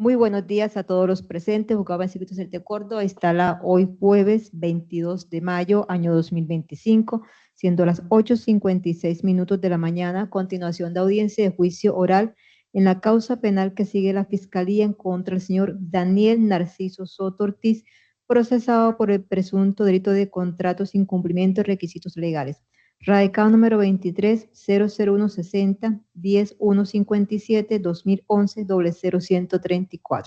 Muy buenos días a todos los presentes. Juzgado en Circuito Central de Córdoba. Instala hoy jueves 22 de mayo, año 2025, siendo las 8:56 de la mañana. Continuación de audiencia de juicio oral en la causa penal que sigue la Fiscalía en contra del señor Daniel Narciso Soto Ortiz, procesado por el presunto delito de contrato sin cumplimiento de requisitos legales. Radicado número 23-00160-10157-2011-00134.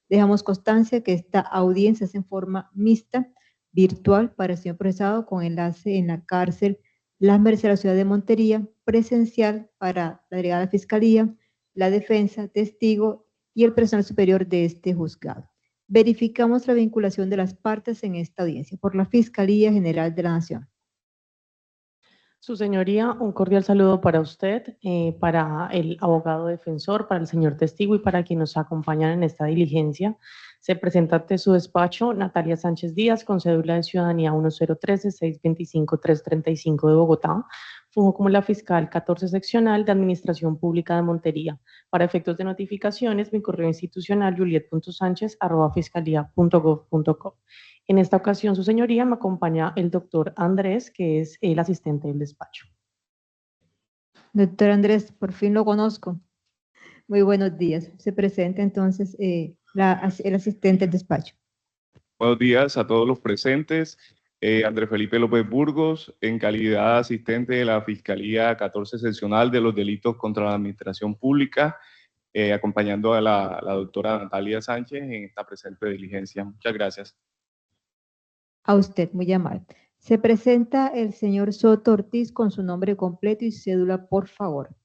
Dejamos constancia que esta audiencia es en forma mixta, virtual, para el señor procesado, con enlace en la cárcel Las Mercedes de la ciudad de Montería, presencial para la delegada de Fiscalía, la defensa, testigo y el personal superior de este juzgado. Verificamos la vinculación de las partes en esta audiencia por la Fiscalía General de la Nación. Su señoría, un cordial saludo para usted, para el abogado defensor, para el señor testigo y para quienes nos acompañan en esta diligencia. Se presenta ante su despacho Natalia Sánchez Díaz, con cédula de ciudadanía 1013-625-335 de Bogotá. Funjo como la fiscal 14 seccional de Administración Pública de Montería. Para efectos de notificaciones, mi correo institucional juliet.sanchez@fiscalía.gov.co. En esta ocasión, su señoría, me acompaña el doctor Andrés, que es el asistente del despacho. Doctor Andrés, por fin lo conozco. Muy buenos días. Se presenta entonces el asistente del despacho. Buenos días a todos los presentes. Andrés Felipe López Burgos, en calidad de asistente de la Fiscalía 14 Seccional de los Delitos contra la Administración Pública, acompañando a la doctora Natalia Sánchez en esta presente diligencia. Muchas gracias. A usted, muy amable. Se presenta el señor Soto Ortiz con su nombre completo y cédula, por favor.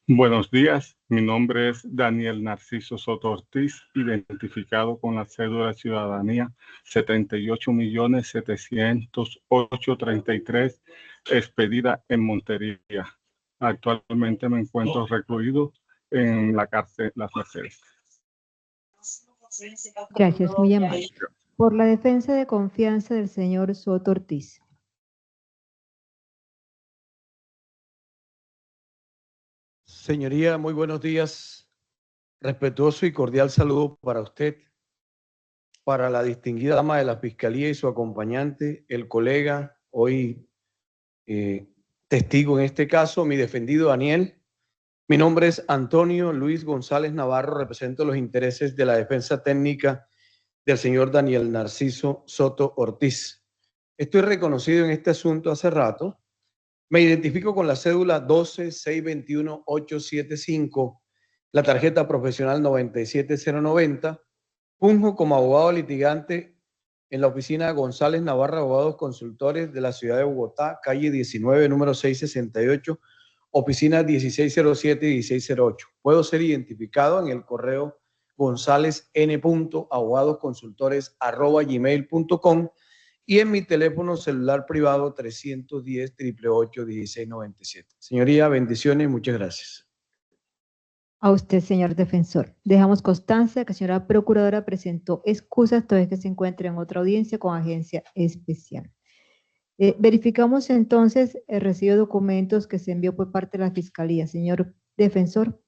Buenos días, mi nombre es Daniel Narciso Soto Ortiz, identificado con la cédula de ciudadanía 78.708.33, expedida en Montería. Actualmente me encuentro recluido en la cárcel Las Mercedes. Gracias, muy amable. Por la defensa de confianza del señor Soto Ortiz. Señoría, muy buenos días. Respetuoso y cordial saludo para usted, para la distinguida dama de la Fiscalía y su acompañante, el colega, hoy testigo en este caso, mi defendido Daniel. Mi nombre es Antonio Luis González Navarro, represento los intereses de la defensa técnica del señor Daniel Narciso Soto Ortiz. Estoy reconocido en este asunto hace rato. Me identifico con la cédula 12-621-875, la tarjeta profesional 97090. Funjo como abogado litigante en la oficina González Navarro Abogados Consultores de la ciudad de Bogotá, calle 19, número 668, oficina 1607 y 1608. Puedo ser identificado en el correo gonzalez.n.abogadosconsultores@gmail.com y en mi teléfono celular privado 310-888-1697. Señoría, bendiciones y muchas gracias. A usted, señor defensor. Dejamos constancia que la señora procuradora presentó excusas toda vez que se encuentra en otra audiencia con agencia especial. Verificamos entonces el recibo de documentos que se envió por parte de la Fiscalía. Señor defensor.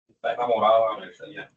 Está enamorado de la Mercedes.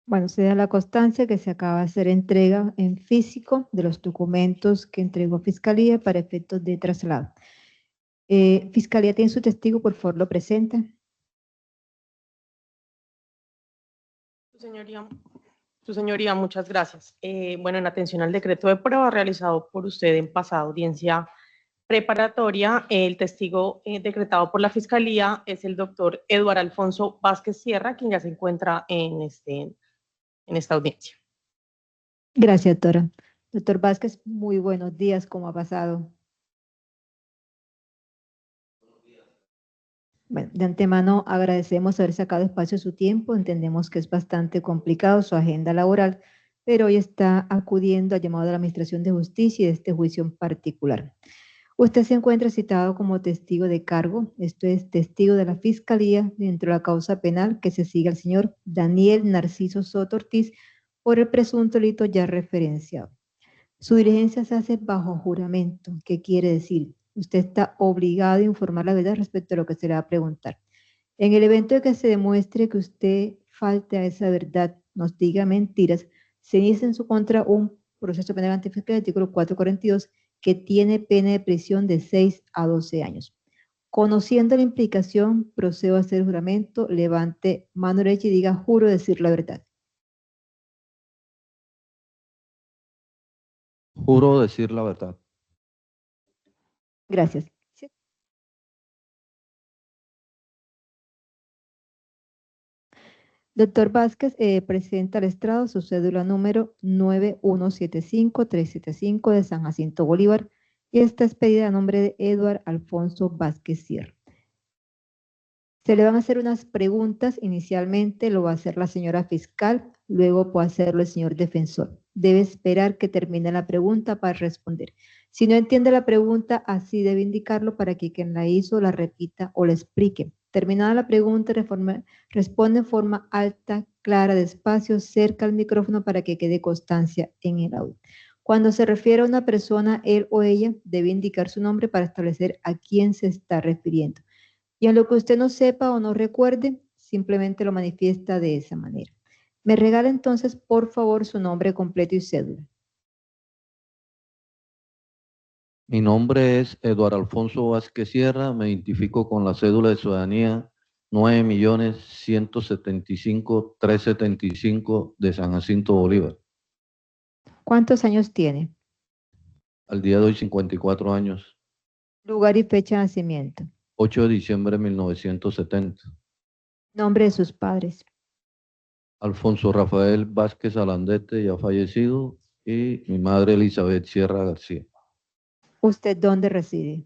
Bueno, se da la constancia que se acaba de hacer entrega en físico de los documentos que entregó Fiscalía para efectos de traslado. Fiscalía tiene su testigo, por favor, lo presenta. Su señoría, muchas gracias. Bueno, en atención al decreto de prueba realizado por usted en pasada audiencia preparatoria, el testigo decretado por la Fiscalía es el doctor Eduardo Alfonso Vázquez Sierra, quien ya se encuentra en esta audiencia. Gracias, doctora. Doctor Vázquez, muy buenos días, ¿cómo ha pasado? Bueno, de antemano agradecemos haber sacado espacio de su tiempo, entendemos que es bastante complicado su agenda laboral, pero hoy está acudiendo al llamado de la Administración de Justicia y de este juicio en particular. Usted se encuentra citado como testigo de cargo, esto es testigo de la Fiscalía dentro de la causa penal que se sigue al señor Daniel Narciso Soto Ortiz por el presunto delito ya referenciado. Su diligencia se hace bajo juramento. ¿Qué quiere decir? Usted está obligado a informar la verdad respecto a lo que se le va a preguntar. En el evento de que se demuestre que usted falte a esa verdad, nos diga mentiras, se inicia en su contra un proceso penal antifiscal, artículo 442, que tiene pena de prisión de 6 a 12 años. Conociendo la implicación, procedo a hacer juramento, levante mano derecha y diga, juro decir la verdad. Juro decir la verdad. Gracias. Sí. Doctor Vázquez, presenta al estrado su cédula número 9175375 de San Jacinto Bolívar y está expedida a nombre de Eduardo Alfonso Vázquez Sierra. Se le van a hacer unas preguntas, inicialmente lo va a hacer la señora fiscal, luego puede hacerlo el señor defensor. Debe esperar que termine la pregunta para responder. Si no entiende la pregunta, así debe indicarlo para que quien la hizo la repita o la explique. Terminada la pregunta, responde en forma alta, clara, despacio, cerca al micrófono para que quede constancia en el audio. Cuando se refiere a una persona, él o ella debe indicar su nombre para establecer a quién se está refiriendo. Y en lo que usted no sepa o no recuerde, simplemente lo manifiesta de esa manera. Me regala entonces, por favor, su nombre completo y cédula. Mi nombre es Eduardo Alfonso Vázquez Sierra, me identifico con la cédula de ciudadanía 9.175.375 de San Jacinto Bolívar. ¿Cuántos años tiene? Al día de hoy 54 años. Lugar y fecha de nacimiento. 8 de diciembre de 1970. Nombre de sus padres. Alfonso Rafael Vázquez Alandete, ya fallecido, y mi madre Elizabeth Sierra García. ¿Usted dónde reside?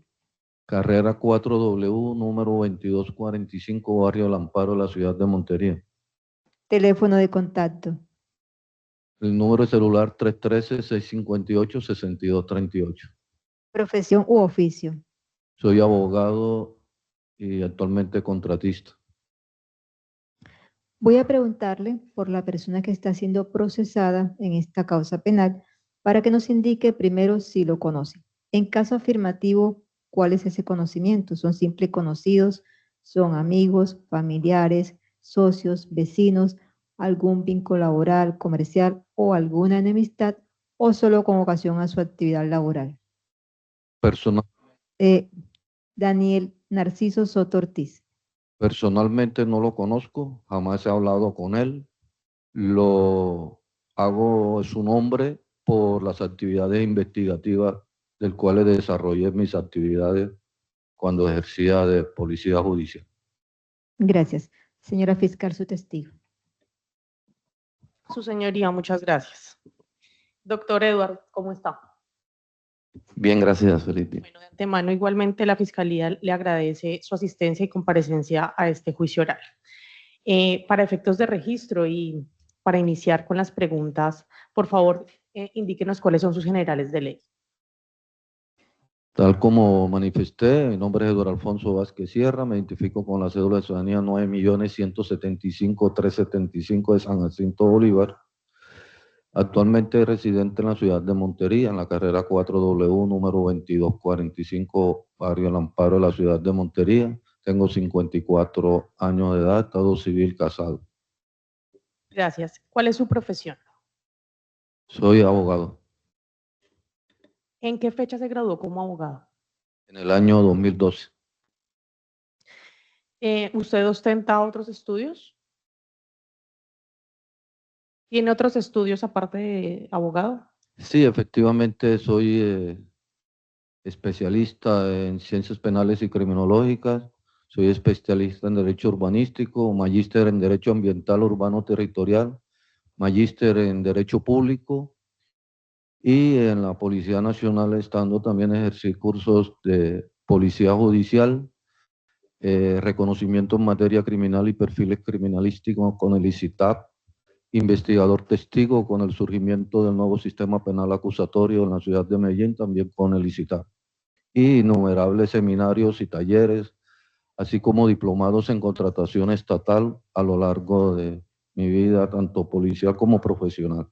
Carrera 4W, número 2245, Barrio El Amparo, la ciudad de Montería. Teléfono de contacto. El número de celular 313-658-6238. Profesión u oficio. Soy abogado y actualmente contratista. Voy a preguntarle por la persona que está siendo procesada en esta causa penal para que nos indique primero si lo conoce. En caso afirmativo, ¿cuál es ese conocimiento? ¿Son simples conocidos? ¿Son amigos, familiares, socios, vecinos, algún vínculo laboral, comercial o alguna enemistad o solo con ocasión a su actividad laboral? Personal, Daniel Narciso Soto Ortiz. Personalmente no lo conozco, jamás he hablado con él. Lo hago su nombre por las actividades investigativas del cual desarrollé mis actividades cuando ejercía de policía judicial. Gracias. Señora fiscal, su testigo. Su señoría, muchas gracias. Doctor Edward, ¿cómo está? Bien, gracias, Felipe. Bueno, de antemano, igualmente la Fiscalía le agradece su asistencia y comparecencia a este juicio oral. Para efectos de registro y para iniciar con las preguntas, por favor, indíquenos cuáles son sus generales de ley. Tal como manifesté, mi nombre es Eduardo Alfonso Vázquez Sierra, me identifico con la cédula de ciudadanía 9.175.375 de San Jacinto Bolívar. Actualmente residente en la ciudad de Montería, en la carrera 4W, número 2245, Barrio El Amparo de la ciudad de Montería. Tengo 54 años de edad, estado civil, casado. Gracias. ¿Cuál es su profesión? Soy abogado. ¿En qué fecha se graduó como abogado? En el año 2012. ¿Usted ostenta otros estudios? ¿Tiene otros estudios aparte de abogado? Sí, efectivamente soy especialista en ciencias penales y criminológicas. Soy especialista en Derecho Urbanístico, magíster en Derecho Ambiental Urbano Territorial, magíster en Derecho Público, y en la Policía Nacional, estando también ejercí cursos de Policía Judicial, reconocimiento en materia criminal y perfiles criminalísticos con el ICITAP, investigador testigo con el surgimiento del nuevo sistema penal acusatorio en la ciudad de Medellín, también con el ICITAP, y innumerables seminarios y talleres, así como diplomados en contratación estatal a lo largo de mi vida, tanto policial como profesional.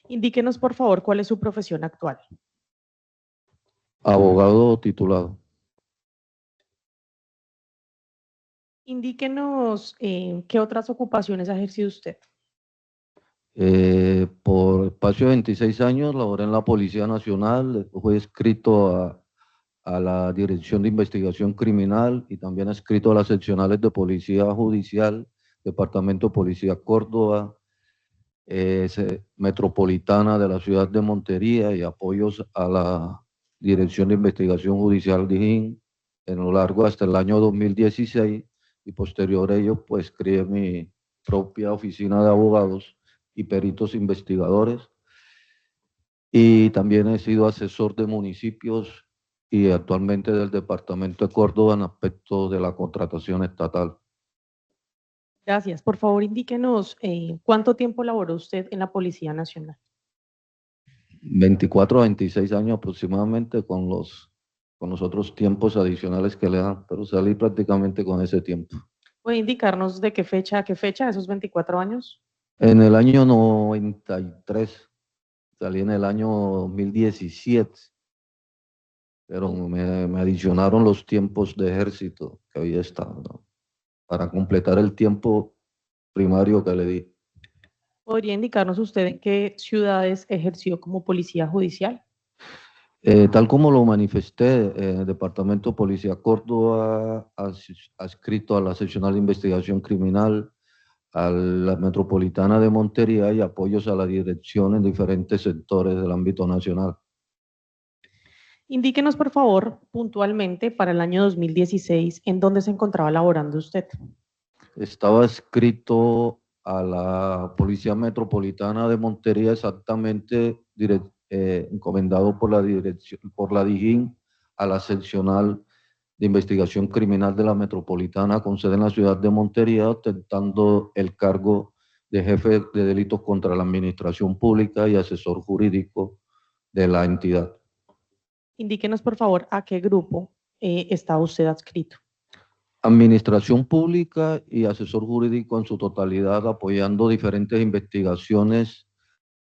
Indíquenos, por favor, cuál es su profesión actual. Abogado titulado. Indíquenos qué otras ocupaciones ha ejercido usted. Por espacio de 26 años laboré en la Policía Nacional, fui escrito a la Dirección de Investigación Criminal y también escrito a las seccionales de Policía Judicial, Departamento de Policía Córdoba, Metropolitana de la ciudad de Montería, y apoyos a la Dirección de Investigación Judicial Dijín en lo largo hasta el año 2016, y posterior a ello pues creé mi propia oficina de abogados y peritos investigadores, y también he sido asesor de municipios y actualmente del Departamento de Córdoba en aspectos de la contratación estatal. Gracias. Por favor, indíquenos cuánto tiempo laboró usted en la Policía Nacional. 24 a 26 años aproximadamente, con los otros tiempos adicionales que le dan, pero salí prácticamente con ese tiempo. ¿Puede indicarnos de qué fecha a qué fecha, esos 24 años? En el año 93, salí en el año 2017, pero me adicionaron los tiempos de ejército que había estado, ¿no?, para completar el tiempo primario que le di. ¿Podría indicarnos usted en qué ciudades ejerció como policía judicial? Tal como lo manifesté, el Departamento de Policía Córdoba, adscrito a la Seccional de Investigación Criminal, a la Metropolitana de Montería, y apoyos a la dirección en diferentes sectores del ámbito nacional. Indíquenos, por favor, puntualmente para el año 2016, ¿en dónde se encontraba laborando usted? Estaba adscrito a la Policía Metropolitana de Montería, exactamente encomendado por la DIJÍN a la seccional de investigación criminal de la Metropolitana con sede en la ciudad de Montería, ostentando el cargo de jefe de delitos contra la administración pública y asesor jurídico de la entidad. Indíquenos, por favor, a qué grupo está usted adscrito. Administración pública y asesor jurídico en su totalidad, apoyando diferentes investigaciones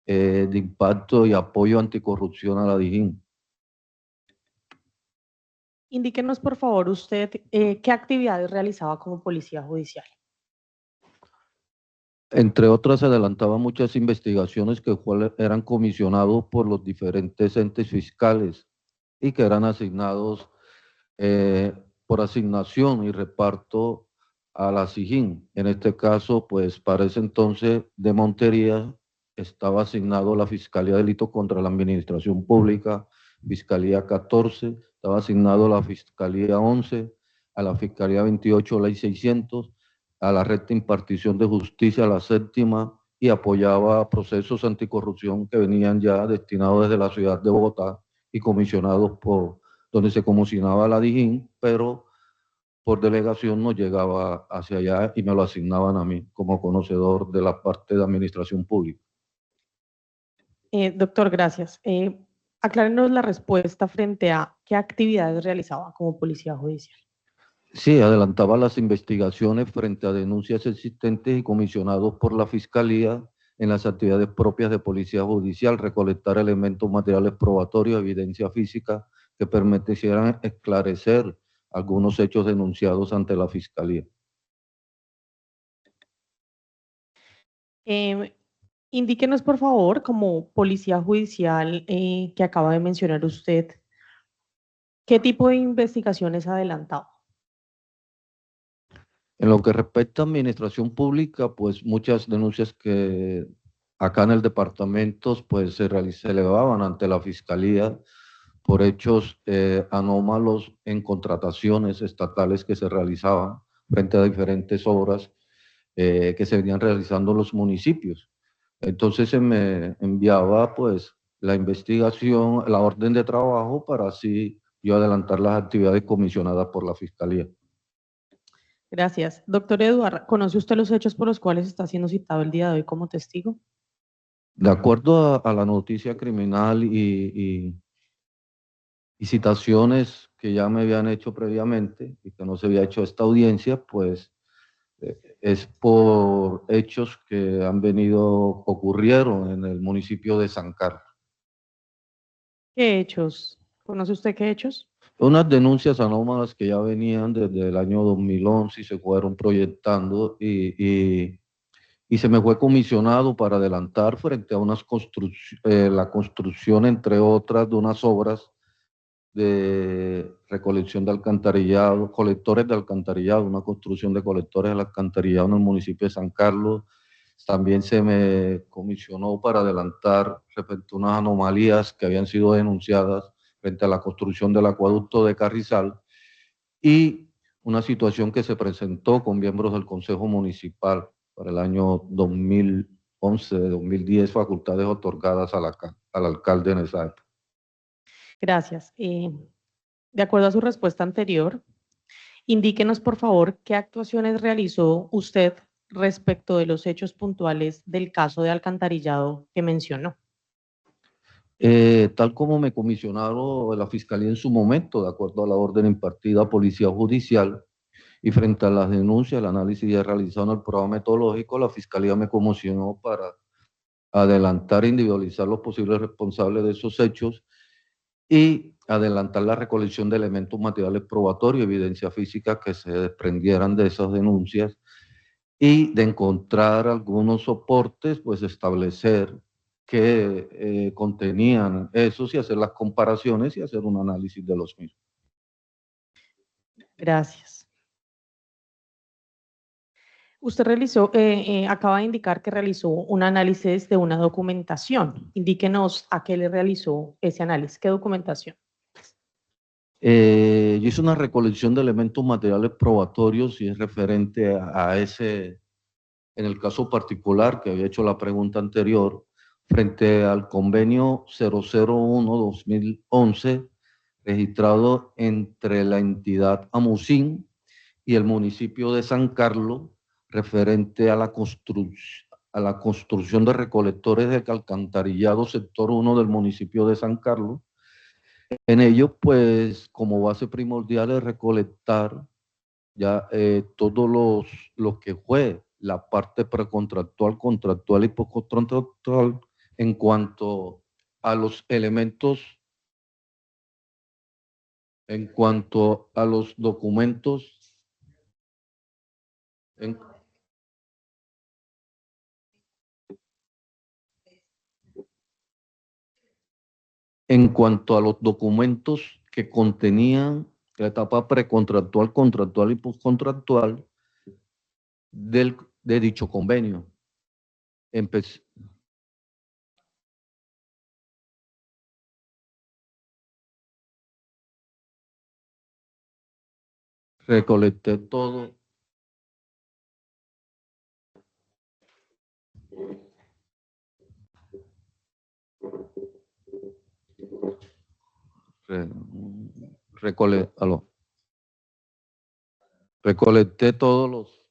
de impacto y apoyo anticorrupción a la DIJÍN. Indíquenos, por favor, usted qué actividades realizaba como policía judicial. Entre otras, se adelantaban muchas investigaciones que eran comisionados por los diferentes entes fiscales y que eran asignados por asignación y reparto a la SIJÍN. En este caso, pues para ese entonces de Montería estaba asignado la Fiscalía de Delitos contra la Administración Pública, Fiscalía 14, estaba asignado la Fiscalía 11, a la Fiscalía 28, Ley 600, a la Red de Impartición de Justicia, la séptima, y apoyaba procesos anticorrupción que venían ya destinados desde la ciudad de Bogotá y comisionados por donde se comisionaba la DIJÍN, pero por delegación no llegaba hacia allá y me lo asignaban a mí como conocedor de la parte de administración pública. Doctor, gracias. Aclárenos la respuesta frente a qué actividades realizaba como policía judicial. Sí, adelantaba las investigaciones frente a denuncias existentes y comisionados por la Fiscalía en las actividades propias de policía judicial, recolectar elementos materiales probatorios, evidencia física que permitieran esclarecer algunos hechos denunciados ante la Fiscalía. Indíquenos, por favor, como policía judicial que acaba de mencionar usted, ¿qué tipo de investigaciones adelantaba? En lo que respecta a administración pública, pues muchas denuncias que acá en el departamento pues se elevaban ante la Fiscalía por hechos anómalos en contrataciones estatales que se realizaban frente a diferentes obras que se venían realizando en los municipios. Entonces se me enviaba pues la investigación, la orden de trabajo para así yo adelantar las actividades comisionadas por la Fiscalía. Gracias. Doctor Eduardo, ¿conoce usted los hechos por los cuales está siendo citado el día de hoy como testigo? De acuerdo a la noticia criminal y citaciones que ya me habían hecho previamente y que no se había hecho esta audiencia, pues es por hechos que ocurrieron en el municipio de San Carlos. ¿Qué hechos? ¿Conoce usted qué hechos? Unas denuncias anómalas que ya venían desde el año 2011 y se fueron proyectando y se me fue comisionado para adelantar frente a la construcción, entre otras, de unas obras de recolección de alcantarillado, colectores de alcantarillado, una construcción de colectores de alcantarillado en el municipio de San Carlos. También se me comisionó para adelantar respecto a unas anomalías que habían sido denunciadas frente a la construcción del acueducto de Carrizal y una situación que se presentó con miembros del Consejo Municipal para el año 2011-2010, facultades otorgadas al alcalde en esa época. Gracias. De acuerdo a su respuesta anterior, indíquenos, por favor, qué actuaciones realizó usted respecto de los hechos puntuales del caso de alcantarillado que mencionó. Tal como me comisionaron la Fiscalía en su momento, de acuerdo a la orden impartida a Policía Judicial, y frente a las denuncias, el análisis ya realizado en el programa metodológico, la Fiscalía me comisionó para adelantar e individualizar los posibles responsables de esos hechos y adelantar la recolección de elementos materiales probatorios, evidencia física que se desprendieran de esas denuncias y de encontrar algunos soportes, pues establecer que contenían esos y hacer las comparaciones y hacer un análisis de los mismos. Gracias. Usted acaba de indicar que realizó un análisis de una documentación. Indíquenos a qué le realizó ese análisis. ¿Qué documentación? Yo hice una recolección de elementos materiales probatorios y es referente a ese en el caso particular que había hecho la pregunta anterior, frente al convenio 001-2011, registrado entre la entidad Amusín y el municipio de San Carlos, referente a la construcción de recolectores de alcantarillado sector 1 del municipio de San Carlos. En ello, pues, como base primordial es recolectar ya todos los que fue la parte precontractual, contractual y postcontractual en cuanto a los elementos, en cuanto a los documentos, en cuanto a los documentos que contenían la etapa precontractual, contractual y postcontractual de dicho convenio. Recolecté todo. Recolecté todos los.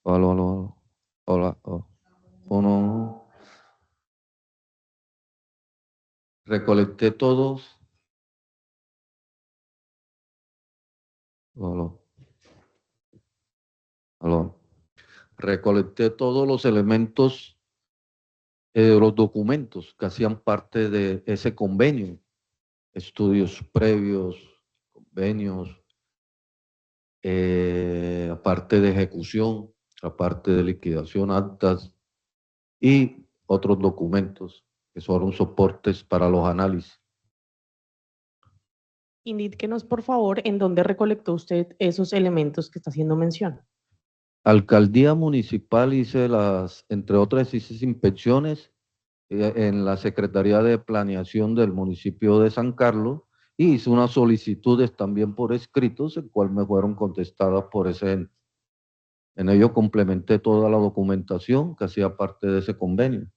Hola. Uno. Recolecté todos. Recolecté todos los elementos, los documentos que hacían parte de ese convenio, estudios previos, convenios, aparte de ejecución, aparte de liquidación, actas y otros documentos que son soportes para los análisis. Indíquenos, por favor, en dónde recolectó usted esos elementos que está haciendo mención. Alcaldía municipal entre otras, hice inspecciones en la Secretaría de Planeación del municipio de San Carlos y hice unas solicitudes también por escritos, el cual me fueron contestadas por ese ente. En ello complementé toda la documentación que hacía parte de ese convenio.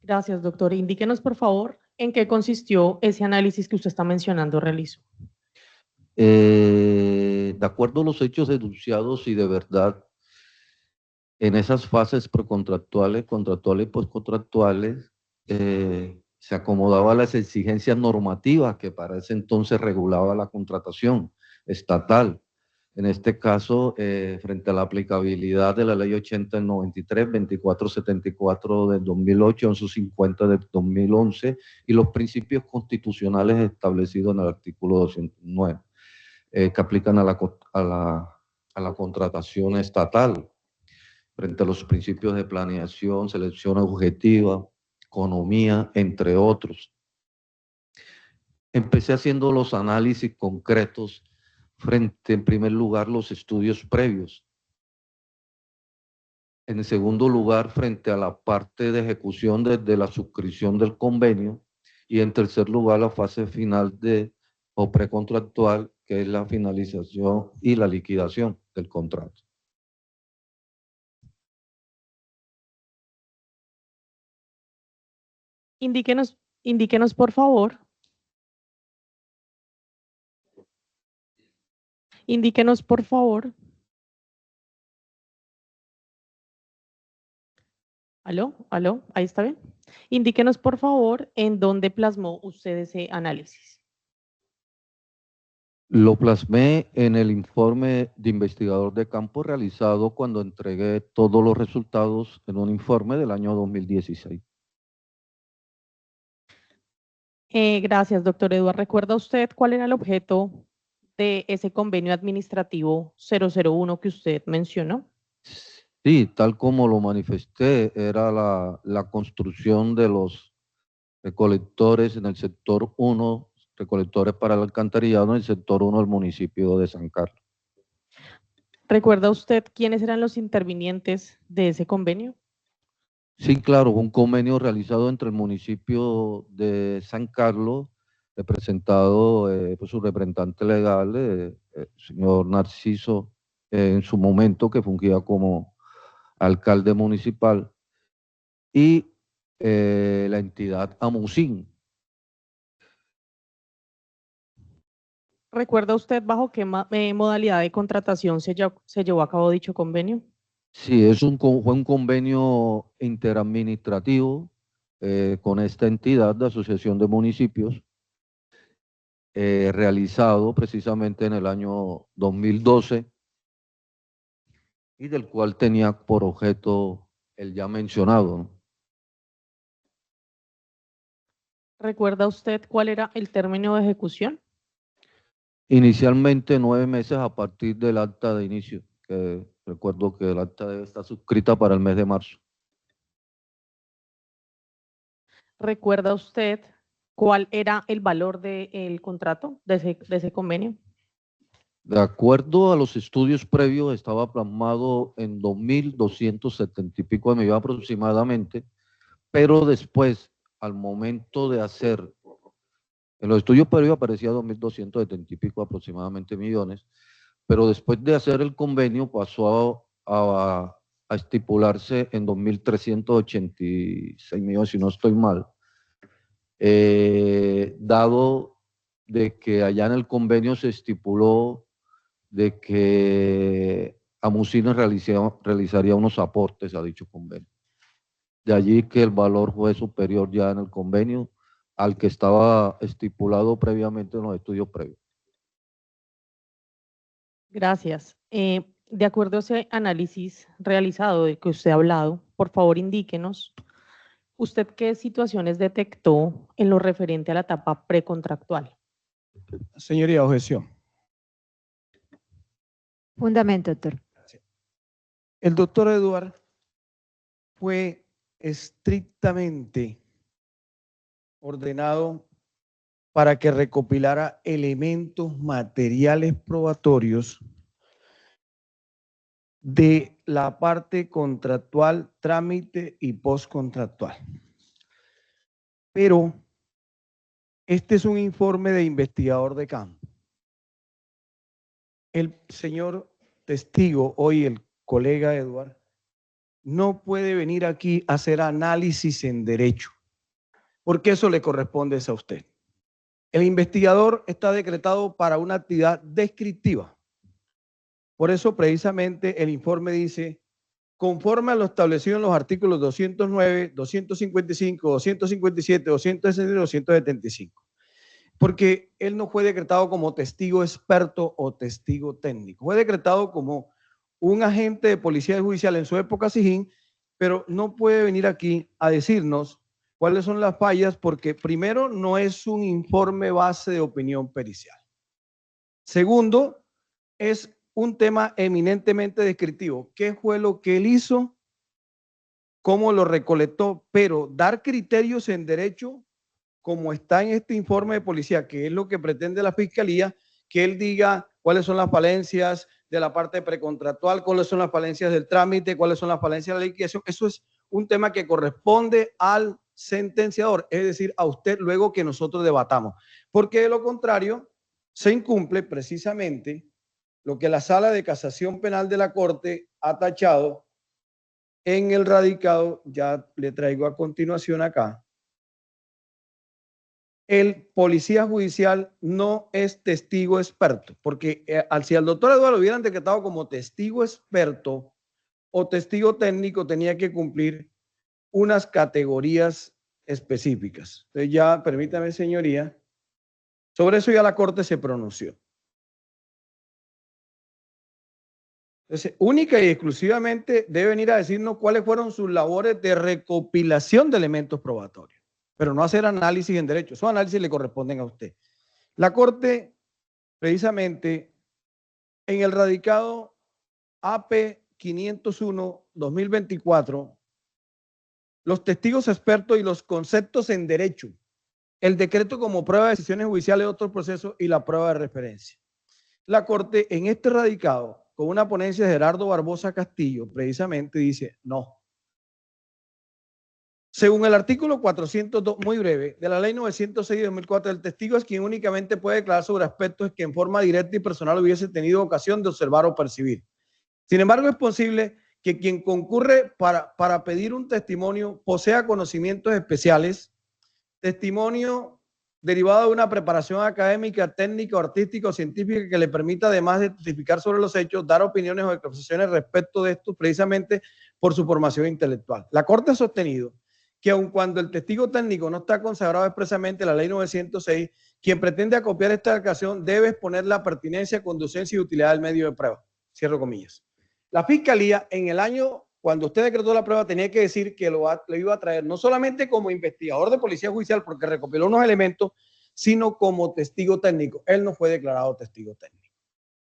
Gracias, doctor. Indíquenos, por favor, en qué consistió ese análisis que usted está mencionando realizó. De acuerdo a los hechos denunciados y de verdad, en esas fases precontractuales, contractuales y postcontractuales, se acomodaba a las exigencias normativas que para ese entonces regulaba la contratación estatal. En este caso, frente a la aplicabilidad de la Ley 80 del 93, 2474 del 2008, 1150 del 2011 y los principios constitucionales establecidos en el artículo 209, que aplican a la contratación estatal, frente a los principios de planeación, selección objetiva, economía, entre otros. Empecé haciendo los análisis concretos frente, en primer lugar, los estudios previos. En segundo lugar, frente a la parte de ejecución desde la suscripción del convenio. Y en tercer lugar, la fase final o precontractual, que es la finalización y la liquidación del contrato. Indíquenos, por favor. Indíquenos, por favor. ¿Aló? Ahí está bien. Indíquenos, por favor, en dónde plasmó usted ese análisis. Lo plasmé en el informe de investigador de campo realizado cuando entregué todos los resultados en un informe del año 2016. Gracias, doctor Eduardo. ¿Recuerda usted cuál era el objeto de ese convenio administrativo 001 que usted mencionó? Sí, tal como lo manifesté, era la construcción de los recolectores en el sector 1, recolectores para el alcantarillado en el sector 1 del municipio de San Carlos. ¿Recuerda usted quiénes eran los intervinientes de ese convenio? Sí, claro, un convenio realizado entre el municipio de San Carlos representado por su representante legal, señor Narciso, en su momento que fungía como alcalde municipal, y la entidad Amusín. ¿Recuerda usted bajo qué modalidad de contratación se llevó a cabo dicho convenio? Sí, fue un convenio interadministrativo con esta entidad de Asociación de Municipios, realizado precisamente en el año 2012 y del cual tenía por objeto el ya mencionado, ¿no? ¿Recuerda usted cuál era el término de ejecución? Inicialmente 9 meses a partir del acta de inicio, que recuerdo que el acta debe estar suscrita para el mes de marzo. ¿Recuerda usted cuál era el valor del contrato de ese convenio? De acuerdo a los estudios previos, estaba plasmado en 2.270 y pico de millones aproximadamente, pero después, al momento de hacer, en los estudios previos aparecía 2.270 y pico aproximadamente millones, pero después de hacer el convenio pasó a estipularse en 2.386 millones, si no estoy mal, dado de que allá en el convenio se estipuló de que Amusines realizaría unos aportes a dicho convenio. De allí que el valor fue superior ya en el convenio al que estaba estipulado previamente en los estudios previos. Gracias. De acuerdo a ese análisis realizado del que usted ha hablado, por favor indíquenos, ¿usted qué situaciones detectó en lo referente a la etapa precontractual? Señoría, objeción. Fundamento, doctor. El doctor Eduard fue estrictamente ordenado para que recopilara elementos materiales probatorios de la parte contractual, trámite y postcontractual. Pero este es un informe de investigador de campo. El señor testigo, hoy el colega Eduard, no puede venir aquí a hacer análisis en derecho, porque eso le corresponde a usted. El investigador está decretado para una actividad descriptiva. Por eso, precisamente, el informe dice, conforme a lo establecido en los artículos 209, 255, 257, 260 y 275. Porque él no fue decretado como testigo experto o testigo técnico. Fue decretado como un agente de policía judicial en su época Sijín, pero no puede venir aquí a decirnos cuáles son las fallas, porque primero no es un informe base de opinión pericial. Segundo, es un tema eminentemente descriptivo. ¿Qué fue lo que él hizo? ¿Cómo lo recolectó? Pero dar criterios en derecho, como está en este informe de policía, que es lo que pretende la fiscalía, que él diga cuáles son las falencias de la parte precontractual, cuáles son las falencias del trámite, cuáles son las falencias de la liquidación. Eso es un tema que corresponde al sentenciador, es decir, a usted luego que nosotros debatamos. Porque de lo contrario, se incumple precisamente lo que la Sala de Casación Penal de la Corte ha tachado en el radicado, ya le traigo a continuación acá. El policía judicial no es testigo experto, porque si al doctor Eduardo lo hubieran decretado como testigo experto o testigo técnico, tenía que cumplir unas categorías específicas. Entonces ya, permítame, señoría, sobre eso ya la Corte se pronunció. Entonces, única y exclusivamente debe venir a decirnos cuáles fueron sus labores de recopilación de elementos probatorios, pero no hacer análisis en derecho. Esos análisis le corresponden a usted. La Corte, precisamente, en el radicado AP 501-2024, los testigos expertos y los conceptos en derecho, el decreto como prueba de decisiones judiciales de otros procesos y la prueba de referencia. La Corte, en este radicado, con una ponencia de Gerardo Barbosa Castillo, precisamente dice, no. Según el artículo 402, muy breve, de la ley 906 de 2004, el testigo es quien únicamente puede declarar sobre aspectos que en forma directa y personal hubiese tenido ocasión de observar o percibir. Sin embargo, es posible que quien concurre para pedir un testimonio posea conocimientos especiales, testimonio derivado de una preparación académica, técnica, artística o científica que le permita, además de testificar sobre los hechos, dar opiniones o expresiones respecto de estos precisamente por su formación intelectual. La Corte ha sostenido que aun cuando el testigo técnico no está consagrado expresamente en la ley 906, quien pretende acopiar esta declaración debe exponer la pertinencia, conducencia y utilidad del medio de prueba. Cierro comillas. La Fiscalía en el año, cuando usted decretó la prueba, tenía que decir que lo iba a traer no solamente como investigador de policía judicial porque recopiló unos elementos, sino como testigo técnico. Él no fue declarado testigo técnico.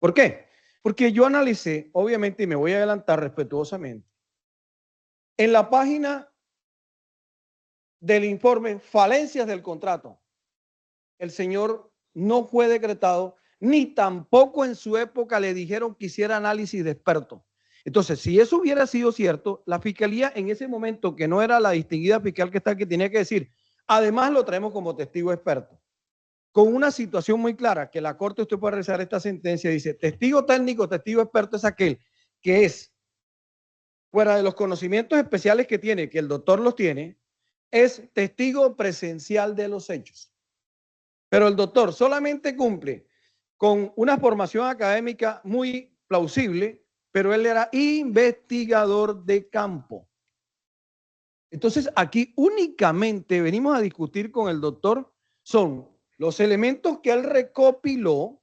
¿Por qué? Porque yo analicé, obviamente, y me voy a adelantar respetuosamente, en la página del informe falencias del contrato, el señor no fue decretado, ni tampoco en su época le dijeron que hiciera análisis de experto. Entonces, si eso hubiera sido cierto, la Fiscalía en ese momento, que no era la distinguida fiscal que está aquí, tenía que decir, además lo traemos como testigo experto. Con una situación muy clara, que la Corte, usted puede revisar esta sentencia, dice, testigo técnico, testigo experto es aquel que es, fuera de los conocimientos especiales que tiene, que el doctor los tiene, es testigo presencial de los hechos. Pero el doctor solamente cumple con una formación académica muy plausible, pero él era investigador de campo. Entonces, aquí únicamente venimos a discutir con el doctor son los elementos que él recopiló,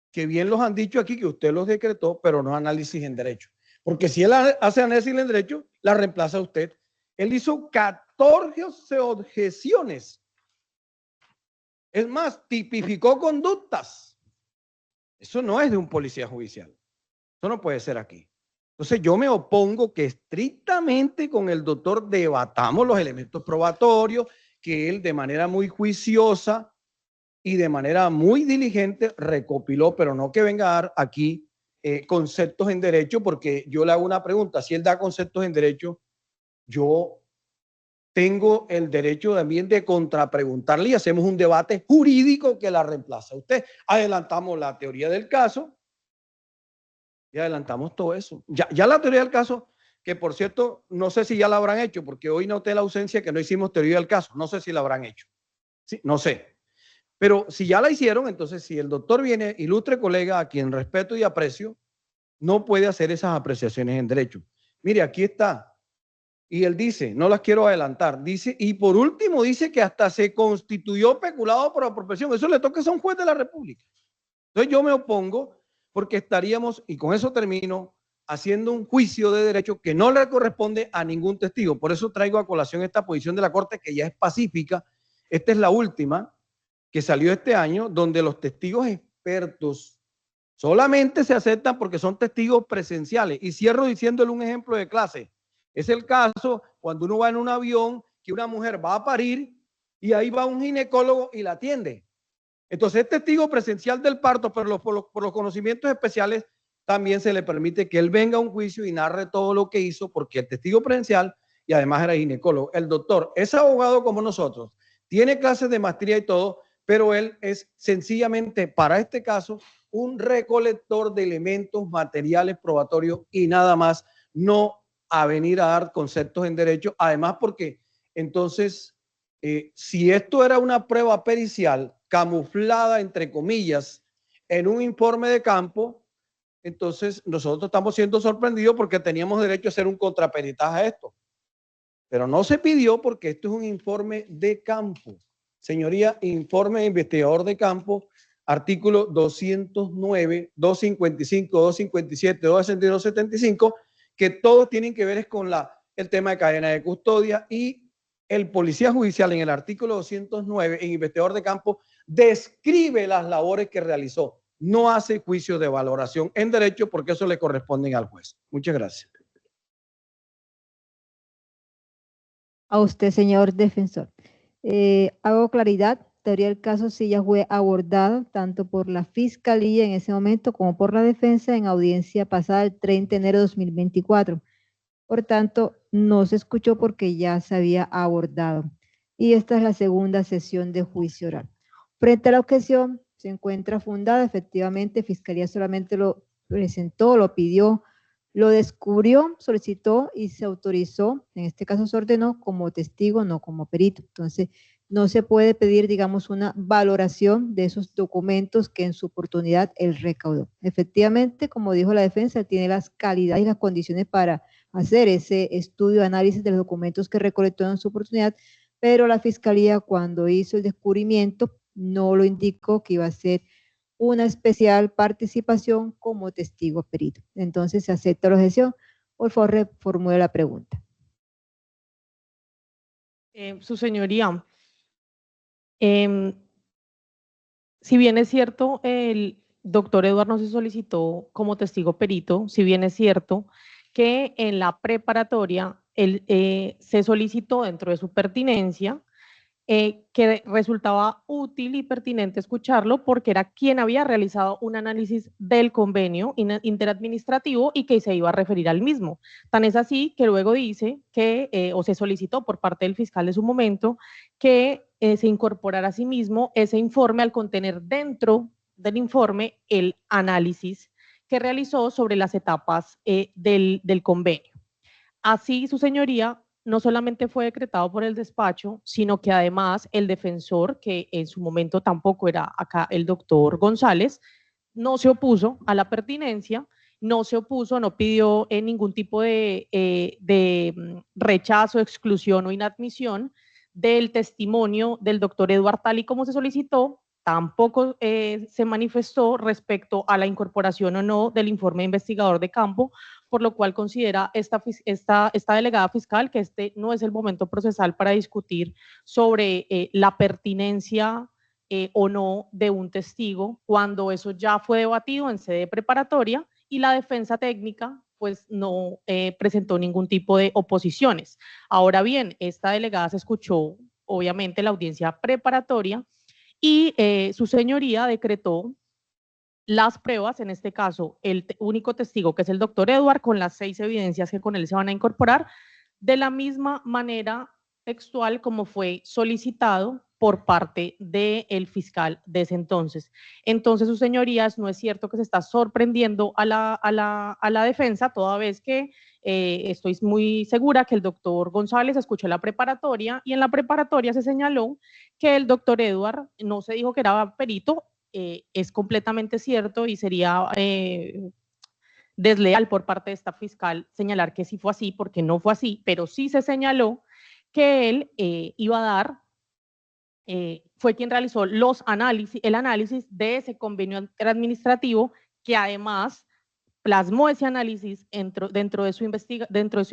que bien los han dicho aquí, que usted los decretó, pero no análisis en derecho. Porque si él hace análisis en derecho, la reemplaza usted. Él hizo 14 objeciones. Es más, tipificó conductas. Eso no es de un policía judicial. Eso no puede ser aquí. Entonces yo me opongo que estrictamente con el doctor debatamos los elementos probatorios, que él de manera muy juiciosa y de manera muy diligente recopiló, pero no que venga a dar aquí conceptos en derecho, porque yo le hago una pregunta. Si él da conceptos en derecho, yo tengo el derecho también de contrapreguntarle y hacemos un debate jurídico que la reemplaza. Usted adelantamos la teoría del caso y adelantamos todo eso. Ya la teoría del caso, que por cierto, no sé si ya la habrán hecho, porque hoy noté la ausencia que no hicimos teoría del caso. No sé si la habrán hecho. Sí, no sé. Pero si ya la hicieron, entonces si el doctor viene, ilustre colega, a quien respeto y aprecio, no puede hacer esas apreciaciones en derecho. Mire, aquí está. Y él dice, no las quiero adelantar, dice, y por último dice que hasta se constituyó peculado por apropiación. Eso le toca a un juez de la República. Entonces yo me opongo porque estaríamos, y con eso termino, haciendo un juicio de derecho que no le corresponde a ningún testigo. Por eso traigo a colación esta posición de la Corte, que ya es pacífica. Esta es la última que salió este año, donde los testigos expertos solamente se aceptan porque son testigos presenciales. Y cierro diciéndole un ejemplo de clase. Es el caso cuando uno va en un avión que una mujer va a parir y ahí va un ginecólogo y la atiende. Entonces es testigo presencial del parto, pero por los conocimientos especiales también se le permite que él venga a un juicio y narre todo lo que hizo, porque el testigo presencial y además era ginecólogo. El doctor es abogado como nosotros, tiene clases de maestría y todo, pero él es sencillamente para este caso un recolector de elementos materiales probatorios y nada más, no a venir a dar conceptos en derecho, además porque entonces, si esto era una prueba pericial camuflada, entre comillas, en un informe de campo, entonces nosotros estamos siendo sorprendidos porque teníamos derecho a hacer un contraperitaje a esto. Pero no se pidió porque esto es un informe de campo. Señoría, informe de investigador de campo, artículo 209, 255, 257, 262, 275, que todos tienen que ver es con el tema de cadena de custodia, y el policía judicial en el artículo 209, en investigador de campo, describe las labores que realizó. No hace juicio de valoración en derecho porque eso le corresponde al juez. Muchas gracias. A usted, señor defensor. Hago claridad. Teoría del caso sí ya fue abordado tanto por la Fiscalía en ese momento como por la defensa en audiencia pasada el 30 de enero de 2024. Por tanto, no se escuchó porque ya se había abordado. Y esta es la segunda sesión de juicio oral. Frente a la objeción, se encuentra fundada. Efectivamente, Fiscalía solamente lo presentó, lo pidió, lo descubrió, solicitó y se autorizó, en este caso se ordenó como testigo, no como perito. Entonces, no se puede pedir, digamos, una valoración de esos documentos que en su oportunidad él recaudó. Efectivamente, como dijo la defensa, tiene las calidades y las condiciones para hacer ese estudio, análisis de los documentos que recolectó en su oportunidad, pero la Fiscalía cuando hizo el descubrimiento no lo indicó que iba a ser una especial participación como testigo perito. Entonces, se acepta la objeción. Por favor, reformule la pregunta. Su señoría, si bien es cierto, el doctor Eduardo no se solicitó como testigo perito, si bien es cierto que en la preparatoria él, se solicitó dentro de su pertinencia que resultaba útil y pertinente escucharlo porque era quien había realizado un análisis del convenio interadministrativo y que se iba a referir al mismo. Tan es así que luego dice que, o se solicitó por parte del fiscal de su momento, que se incorporara a sí mismo ese informe al contener dentro del informe el análisis que realizó sobre las etapas del convenio. Así, su señoría, no solamente fue decretado por el despacho, sino que además el defensor, que en su momento tampoco era acá el doctor González, no se opuso a la pertinencia, no se opuso, no pidió ningún tipo de rechazo, exclusión o inadmisión del testimonio del doctor Eduardo tal y como se solicitó, tampoco se manifestó respecto a la incorporación o no del informe investigador de campo, por lo cual considera esta delegada fiscal que este no es el momento procesal para discutir sobre la pertinencia o no de un testigo, cuando eso ya fue debatido en sede preparatoria y la defensa técnica pues no presentó ningún tipo de oposiciones. Ahora bien, esta delegada se escuchó obviamente la audiencia preparatoria y su señoría decretó las pruebas, en este caso el único testigo que es el doctor Eduardo, con las 6 evidencias que con él se van a incorporar, de la misma manera textual como fue solicitado por parte del fiscal de ese entonces. Entonces, sus señorías, no es cierto que se está sorprendiendo a la defensa, toda vez que estoy muy segura que el doctor González escuchó la preparatoria y en la preparatoria se señaló que el doctor Eduardo no se dijo que era perito, es completamente cierto y sería desleal por parte de esta fiscal señalar que sí fue así, porque no fue así, pero sí se señaló que él iba a dar, fue quien realizó el análisis de ese convenio administrativo, que además plasmó ese análisis dentro de su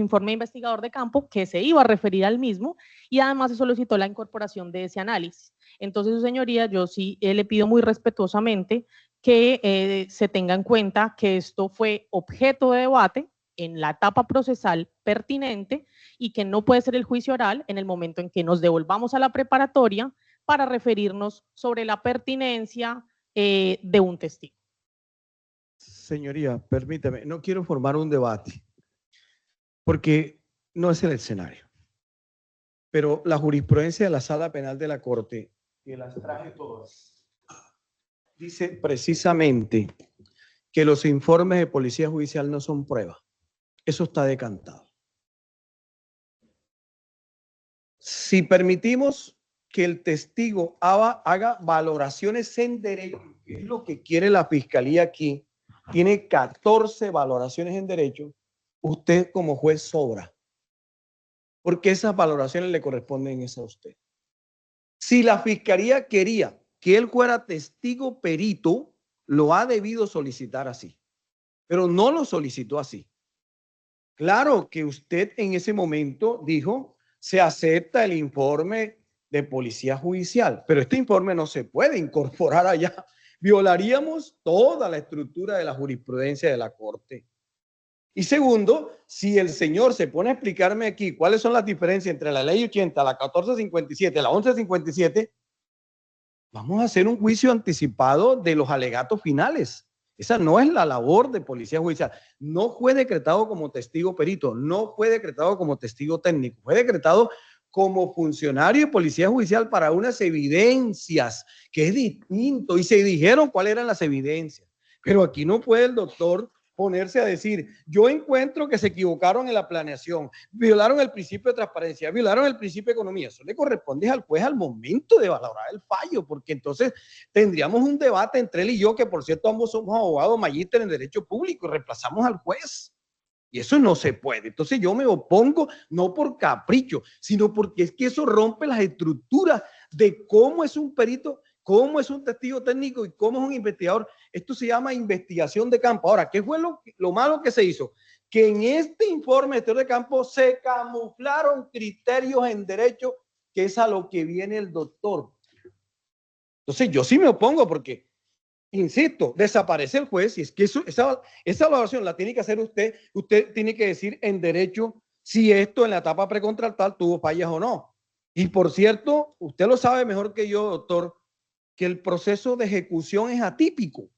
informe investigador de campo, que se iba a referir al mismo, y además se solicitó la incorporación de ese análisis. Entonces, su señoría, yo sí le pido muy respetuosamente que se tenga en cuenta que esto fue objeto de debate en la etapa procesal pertinente y que no puede ser el juicio oral en el momento en que nos devolvamos a la preparatoria para referirnos sobre la pertinencia de un testigo. Señoría, permítame, no quiero formar un debate porque no es el escenario. Pero la jurisprudencia de la Sala Penal de la Corte, que las traje todas, dice precisamente que los informes de policía judicial no son prueba. Eso está decantado. Si permitimos que el testigo haga valoraciones en derecho, que es lo que quiere la Fiscalía aquí, tiene 14 valoraciones en derecho, usted como juez sobra, porque esas valoraciones le corresponden a usted. Si la Fiscalía quería que él fuera testigo perito, lo ha debido solicitar así, pero no lo solicitó así. Claro que usted en ese momento dijo, se acepta el informe de policía judicial, pero este informe no se puede incorporar allá. Violaríamos toda la estructura de la jurisprudencia de la Corte. Y segundo, si el señor se pone a explicarme aquí cuáles son las diferencias entre la ley 80, la 1457, la 1157, vamos a hacer un juicio anticipado de los alegatos finales. Esa no es la labor de policía judicial. No fue decretado como testigo perito, no fue decretado como testigo técnico, fue decretado como funcionario de policía judicial para unas evidencias, que es distinto, y se dijeron cuáles eran las evidencias. Pero aquí no puede el doctor ponerse a decir, yo encuentro que se equivocaron en la planeación, violaron el principio de transparencia, violaron el principio de economía. Eso le corresponde al juez al momento de valorar el fallo, porque entonces tendríamos un debate entre él y yo, que por cierto ambos somos abogados magíster en derecho público y reemplazamos al juez. Y eso no se puede. Entonces yo me opongo no por capricho, sino porque es que eso rompe las estructuras de cómo es un perito, cómo es un testigo técnico y cómo es un investigador. Esto se llama investigación de campo. Ahora, ¿qué fue lo malo que se hizo? Que en este informe de campo se camuflaron criterios en derecho, que es a lo que viene el doctor. Entonces yo sí me opongo porque, insisto, desaparece el juez y es que esa evaluación la tiene que hacer usted. Usted tiene que decir en derecho si esto en la etapa precontractual tuvo fallas o no. Y por cierto, usted lo sabe mejor que yo, doctor, que el proceso de ejecución es atípico.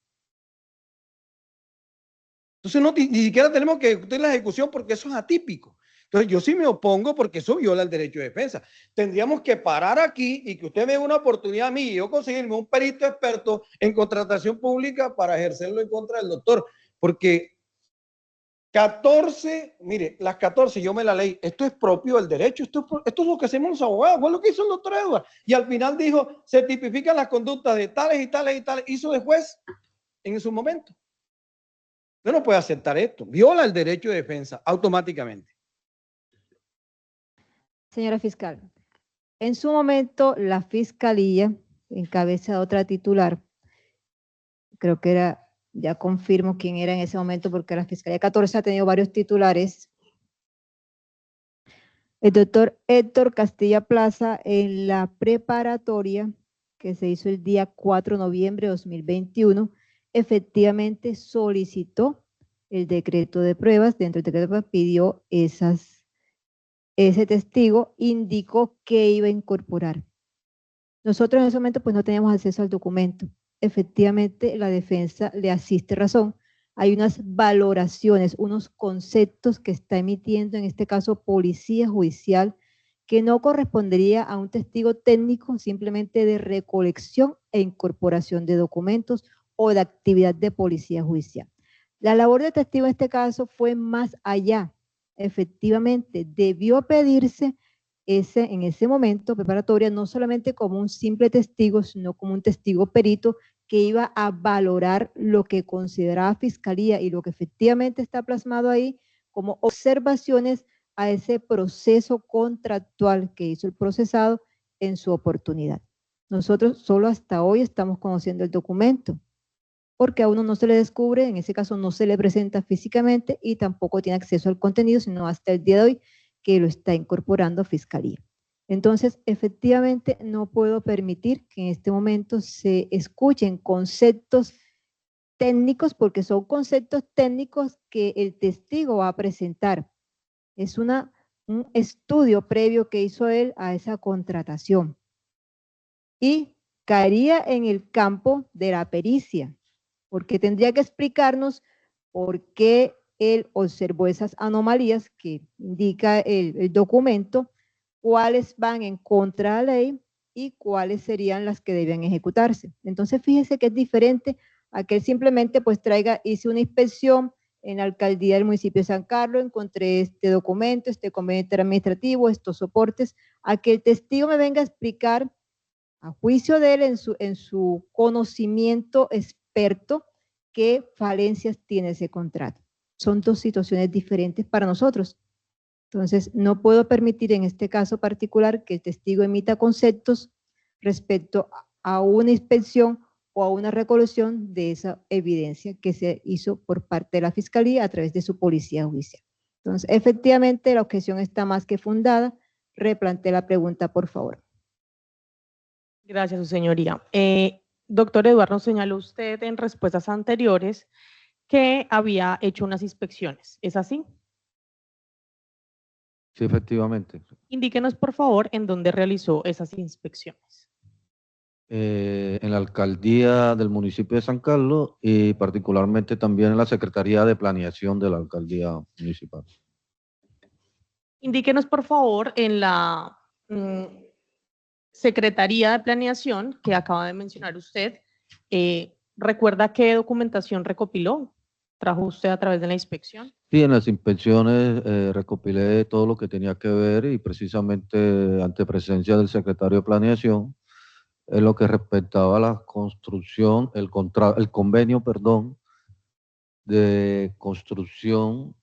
Entonces ni siquiera tenemos que discutir la ejecución porque eso es atípico. Entonces yo sí me opongo porque eso viola el derecho de defensa. Tendríamos que parar aquí y que usted me dé una oportunidad a mí y yo conseguirme un perito experto en contratación pública para ejercerlo en contra del doctor. Porque 14, mire, las 14 yo me la leí, esto es propio del derecho, esto es lo que hacemos los abogados, fue lo que hizo el doctor Edward. Y al final dijo, se tipifican las conductas de tales y tales y tales, hizo de juez en su momento. Usted no puede aceptar esto, viola el derecho de defensa automáticamente. Señora fiscal, en su momento la fiscalía, en cabeza de otra titular, creo que era, ya confirmo quién era en ese momento porque la fiscalía 14 ha tenido varios titulares, el doctor Héctor Castilla Plaza, en la preparatoria que se hizo el día 4 de noviembre de 2021, efectivamente solicitó el decreto de pruebas. Dentro del decreto de pruebas pidió ese testigo, indicó que iba a incorporar. Nosotros en ese momento pues no teníamos acceso al documento. Efectivamente, la defensa le asiste razón. Hay unas valoraciones, unos conceptos que está emitiendo, en este caso, policía judicial, que no correspondería a un testigo técnico simplemente de recolección e incorporación de documentos o de actividad de policía judicial. La labor de testigo en este caso fue más allá. Efectivamente, debió pedirse en ese momento preparatoria no solamente como un simple testigo, sino como un testigo perito que iba a valorar lo que consideraba fiscalía y lo que efectivamente está plasmado ahí como observaciones a ese proceso contractual que hizo el procesado en su oportunidad. Nosotros solo hasta hoy estamos conociendo el documento, porque a uno no se le descubre, en ese caso no se le presenta físicamente y tampoco tiene acceso al contenido, sino hasta el día de hoy que lo está incorporando Fiscalía. Entonces, efectivamente, no puedo permitir que en este momento se escuchen conceptos técnicos, porque son conceptos técnicos que el testigo va a presentar. Es un estudio previo que hizo él a esa contratación. Y caería en el campo de la pericia, porque tendría que explicarnos por qué él observó esas anomalías que indica el documento, cuáles van en contra de la ley y cuáles serían las que debían ejecutarse. Entonces, fíjese que es diferente a que él simplemente pues hice una inspección en la alcaldía del municipio de San Carlos, encontré este documento, este convenio administrativo, estos soportes, a que el testigo me venga a explicar a juicio de él en su conocimiento experto qué falencias tiene ese contrato. Son dos situaciones diferentes para nosotros. Entonces, no puedo permitir en este caso particular que el testigo emita conceptos respecto a una inspección o a una recolección de esa evidencia que se hizo por parte de la Fiscalía a través de su policía judicial. Entonces, efectivamente, la objeción está más que fundada. Replantee la pregunta, por favor. Gracias, su señoría. Doctor Eduardo, señaló usted en respuestas anteriores que había hecho unas inspecciones. ¿Es así? Sí, efectivamente. Indíquenos, por favor, en dónde realizó esas inspecciones. en la alcaldía del municipio de San Carlos y particularmente también en la Secretaría de Planeación de la alcaldía municipal. Indíquenos, por favor, en la Secretaría de Planeación que acaba de mencionar usted, ¿recuerda qué documentación recopiló? ¿Trajo usted a través de la inspección? Sí, en las inspecciones recopilé todo lo que tenía que ver y precisamente ante presencia del secretario de Planeación, en lo que respectaba a la construcción, el convenio, perdón, de construcción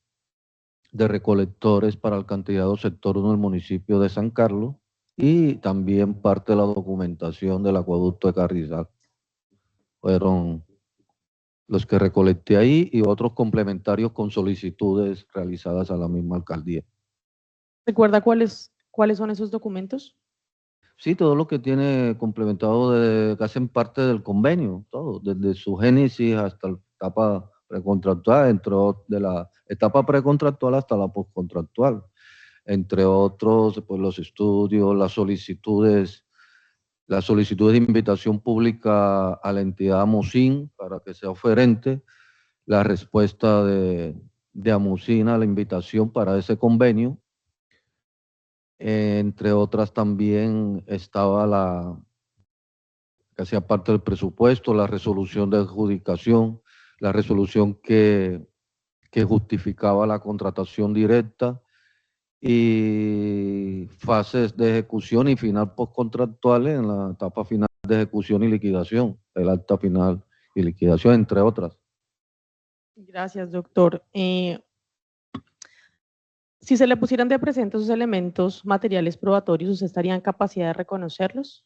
de recolectores para alcantarillado sector 1 del municipio de San Carlos y también parte de la documentación del acueducto de Carrizal. Fueron los que recolecté ahí y otros complementarios con solicitudes realizadas a la misma alcaldía. ¿Recuerda cuáles son esos documentos? Sí, todo lo que tiene complementado que hacen parte del convenio, todo, desde su génesis hasta la etapa precontractual, de la etapa precontractual hasta la postcontractual, entre otros, pues los estudios, las solicitudes de invitación pública a la entidad AMUCIN para que sea oferente, la respuesta de AMUCIN a la invitación para ese convenio. Entre otras también estaba que hacía parte del presupuesto, la resolución de adjudicación, la resolución que justificaba la contratación directa y fases de ejecución y final postcontractuales en la etapa final de ejecución y liquidación, el acta final y liquidación, entre otras. Gracias, doctor. Si se le pusieran de presente esos elementos materiales probatorios, ¿usted estaría en capacidad de reconocerlos?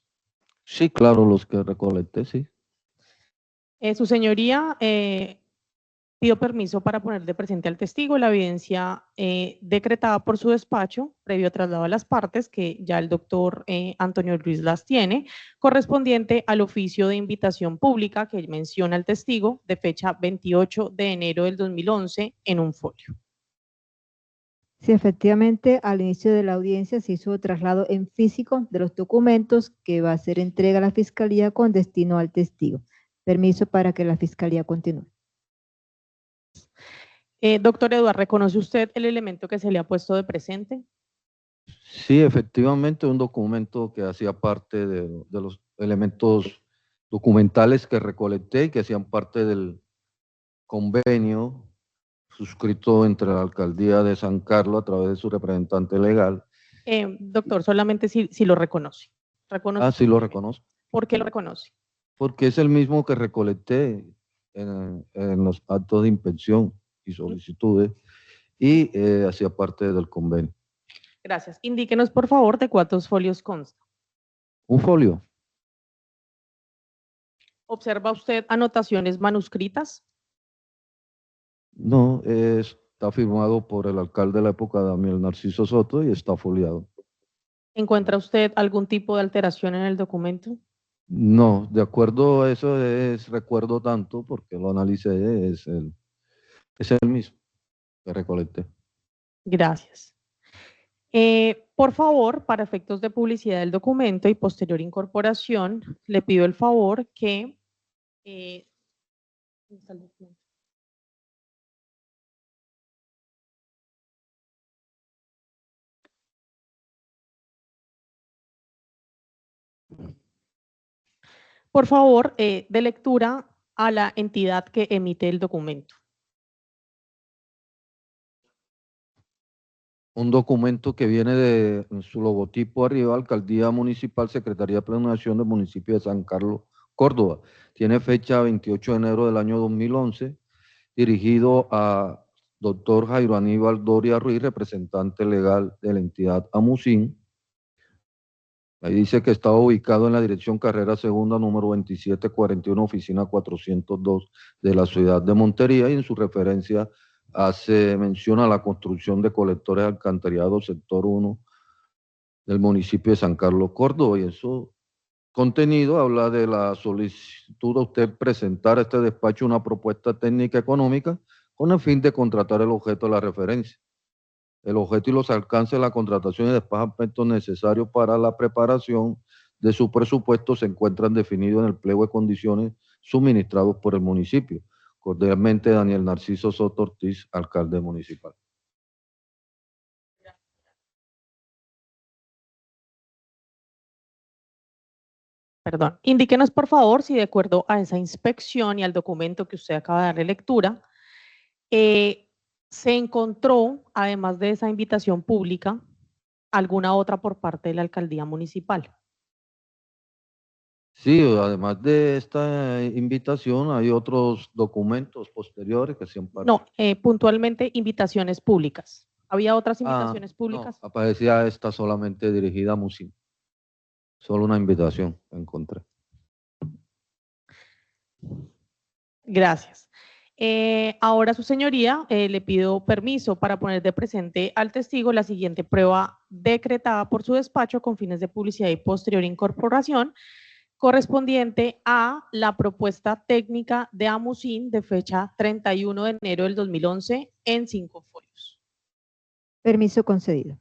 Sí, claro, los que recolecté, sí. Su señoría, pido permiso para poner de presente al testigo la evidencia decretada por su despacho, previo traslado a las partes, que ya el doctor Antonio Luis las tiene, correspondiente al oficio de invitación pública que menciona el testigo, de fecha 28 de enero del 2011, en un folio. Sí, efectivamente, al inicio de la audiencia se hizo traslado en físico de los documentos que va a ser entrega a la Fiscalía con destino al testigo. Permiso para que la Fiscalía continúe. Doctor Eduardo, ¿reconoce usted el elemento que se le ha puesto de presente? Sí, efectivamente, un documento que hacía parte de los elementos documentales que recolecté y que hacían parte del convenio suscrito entre la alcaldía de San Carlos a través de su representante legal. Doctor, solamente si lo reconoce. Sí lo reconozco. ¿Por qué lo reconoce? Porque es el mismo que recolecté en los actos de inspección y solicitudes y hacía parte del convenio. Gracias. Indíquenos, por favor, de cuántos folios consta. Un folio. ¿Observa usted anotaciones manuscritas? No, está firmado por el alcalde de la época, Daniel Narciso Soto, y está foliado. ¿Encuentra usted algún tipo de alteración en el documento? No, de acuerdo a eso recuerdo tanto, porque lo analicé, es el mismo que recolecté. Gracias. Por favor, para efectos de publicidad del documento y posterior incorporación, le pido el favor que... ¿dónde está el documento? Por favor, de lectura a la entidad que emite el documento. Un documento que viene de su logotipo arriba, Alcaldía Municipal, Secretaría de Planeación del municipio de San Carlos, Córdoba. Tiene fecha 28 de enero del año 2011, dirigido a doctor Jairo Aníbal Doria Ruiz, representante legal de la entidad AMUCIN. Ahí dice que estaba ubicado en la dirección Carrera Segunda, número 2741, oficina 402 de la ciudad de Montería, y en su referencia hace mención a la construcción de colectores alcantarillados sector 1 del municipio de San Carlos, Córdoba, y eso contenido habla de la solicitud de usted presentar a este despacho una propuesta técnica económica con el fin de contratar el objeto de la referencia. El objeto y los alcances de la contratación y después aspectos necesarios para la preparación de su presupuesto se encuentran definidos en el pliego de condiciones suministrados por el municipio. Cordialmente, Daniel Narciso Soto Ortiz, alcalde municipal. Perdón. Indíquenos, por favor, si de acuerdo a esa inspección y al documento que usted acaba de darle lectura, se encontró, además de esa invitación pública, alguna otra por parte de la alcaldía municipal. Sí, además de esta invitación, hay otros documentos posteriores que siempre... No, puntualmente invitaciones públicas. ¿Había otras invitaciones No, públicas? aparecía esta solamente dirigida a Musim. Solo una invitación encontré. Gracias. Ahora, su señoría, le pido permiso para poner de presente al testigo la siguiente prueba decretada por su despacho con fines de publicidad y posterior incorporación, correspondiente a la propuesta técnica de Amusin de fecha 31 de enero del 2011 en 5 folios. Permiso concedido.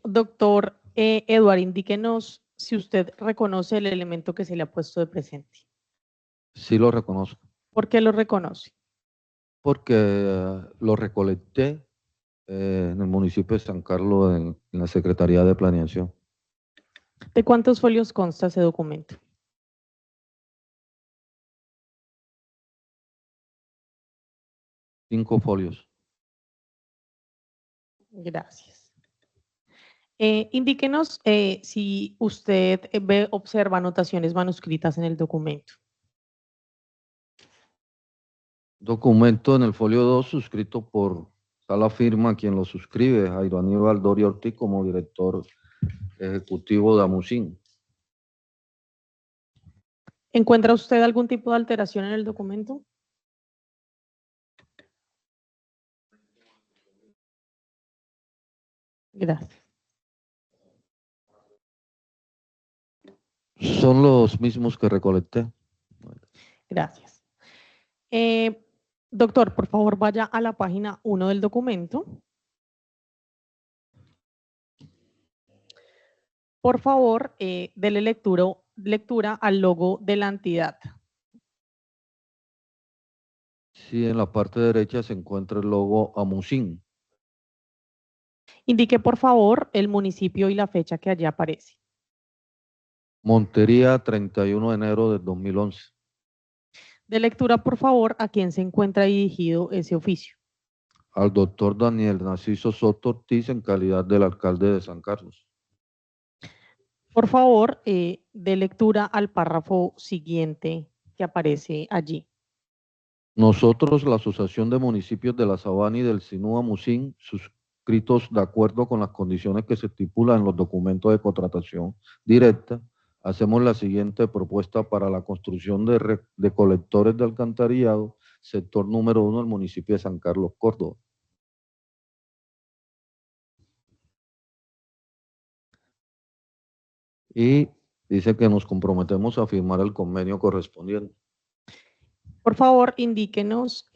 Doctor Eduardo, indíquenos si usted reconoce el elemento que se le ha puesto de presente. Sí lo reconozco, ¿Por qué lo reconoce? porque lo recolecté en el municipio de San Carlos, en la Secretaría de Planeación. ¿De cuántos folios consta ese documento? Cinco folios. Gracias. Indíquenos si usted observa anotaciones manuscritas en el documento. Documento en el folio 2 suscrito por Sala Firma, quien lo suscribe, Jairo Aníbal Doria Ortiz, como director ejecutivo de Amusin. ¿Encuentra usted algún tipo de alteración en el documento? Gracias. Son los mismos que recolecté. Gracias. Doctor, por favor, vaya a la página 1 del documento. Por favor, dele lectura al logo de la entidad. Sí, en la parte derecha se encuentra el logo Amusin. Indique, por favor, el municipio y la fecha que allí aparece. Montería, 31 de enero del 2011. De lectura, por favor, a quién se encuentra dirigido ese oficio. Al doctor Daniel Narciso Soto Ortiz, en calidad del alcalde de San Carlos. Por favor, de lectura al párrafo siguiente que aparece allí. Nosotros, la Asociación de Municipios de la Sabana y del Sinú Amusin, suscritos de acuerdo con las condiciones que se estipulan en los documentos de contratación directa, hacemos la siguiente propuesta para la construcción de colectores de alcantarillado, sector número 1 del municipio de San Carlos, Córdoba. Y dice que nos comprometemos a firmar el convenio correspondiente. Por favor, indíquenos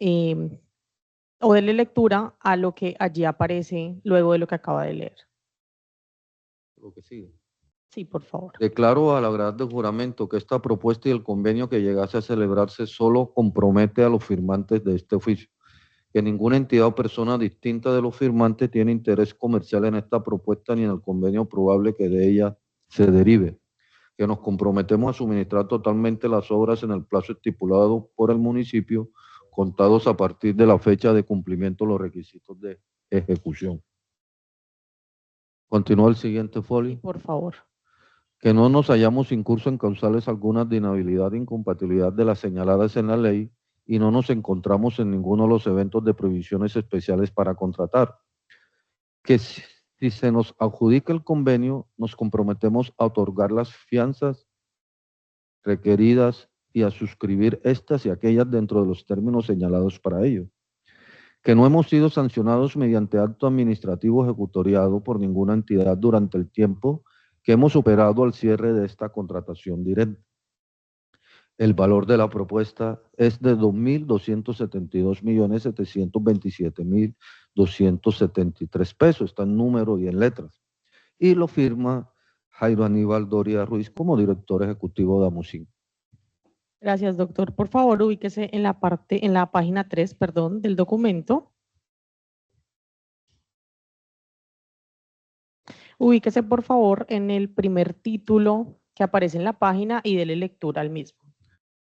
o dele lectura a lo que allí aparece luego de lo que acaba de leer. Lo que sigue. Sí, por favor. Declaro a la verdad de juramento que esta propuesta y el convenio que llegase a celebrarse solo compromete a los firmantes de este oficio, que ninguna entidad o persona distinta de los firmantes tiene interés comercial en esta propuesta ni en el convenio probable que de ella se derive, que nos comprometemos a suministrar totalmente las obras en el plazo estipulado por el municipio contados a partir de la fecha de cumplimiento de los requisitos de ejecución. Continúa el siguiente folio. Por favor. Que no nos hayamos incurso en causales algunas de inhabilidad e incompatibilidad de las señaladas en la ley y no nos encontramos en ninguno de los eventos de prohibiciones especiales para contratar. Que si se nos adjudica el convenio, nos comprometemos a otorgar las fianzas requeridas y a suscribir estas y aquellas dentro de los términos señalados para ello. Que no hemos sido sancionados mediante acto administrativo ejecutoriado por ninguna entidad durante el tiempo que hemos superado al cierre de esta contratación directa. El valor de la propuesta es de 2.272.727.273 pesos, está en número y en letras. Y lo firma Jairo Aníbal Doria Ruiz como director ejecutivo de Amusin. Gracias, doctor. Por favor, ubíquese en la página 3, perdón, del documento. Ubíquese, por favor, en el primer título que aparece en la página y dele lectura al mismo.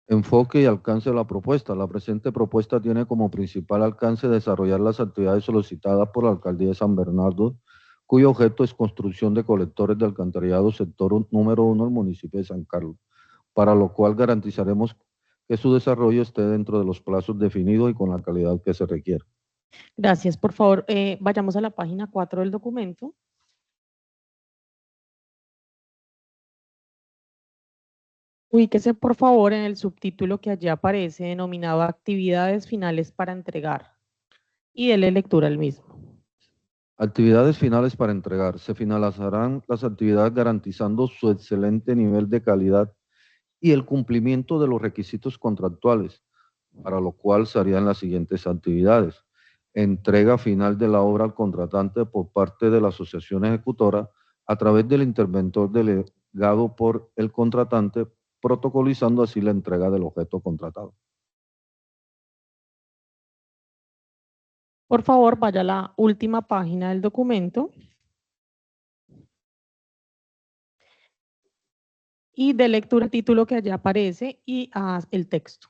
Enfoque y alcance de la propuesta. La presente propuesta tiene como principal alcance desarrollar las actividades solicitadas por la Alcaldía de San Bernardo, cuyo objeto es construcción de colectores de alcantarillado sector número 1 del municipio de San Carlos, para lo cual garantizaremos que su desarrollo esté dentro de los plazos definidos y con la calidad que se requiere. Gracias. Por favor, vayamos a la página 4 del documento. Ubíquese, por favor, en el subtítulo que allí aparece, denominado Actividades finales para entregar, y dele lectura al mismo. Actividades finales para entregar. Se finalizarán las actividades garantizando su excelente nivel de calidad y el cumplimiento de los requisitos contractuales, para lo cual se harían las siguientes actividades. Entrega final de la obra al contratante por parte de la asociación ejecutora a través del interventor delegado por el contratante, protocolizando así la entrega del objeto contratado. Por favor, vaya a la última página del documento y de lectura el título que allá aparece y el texto.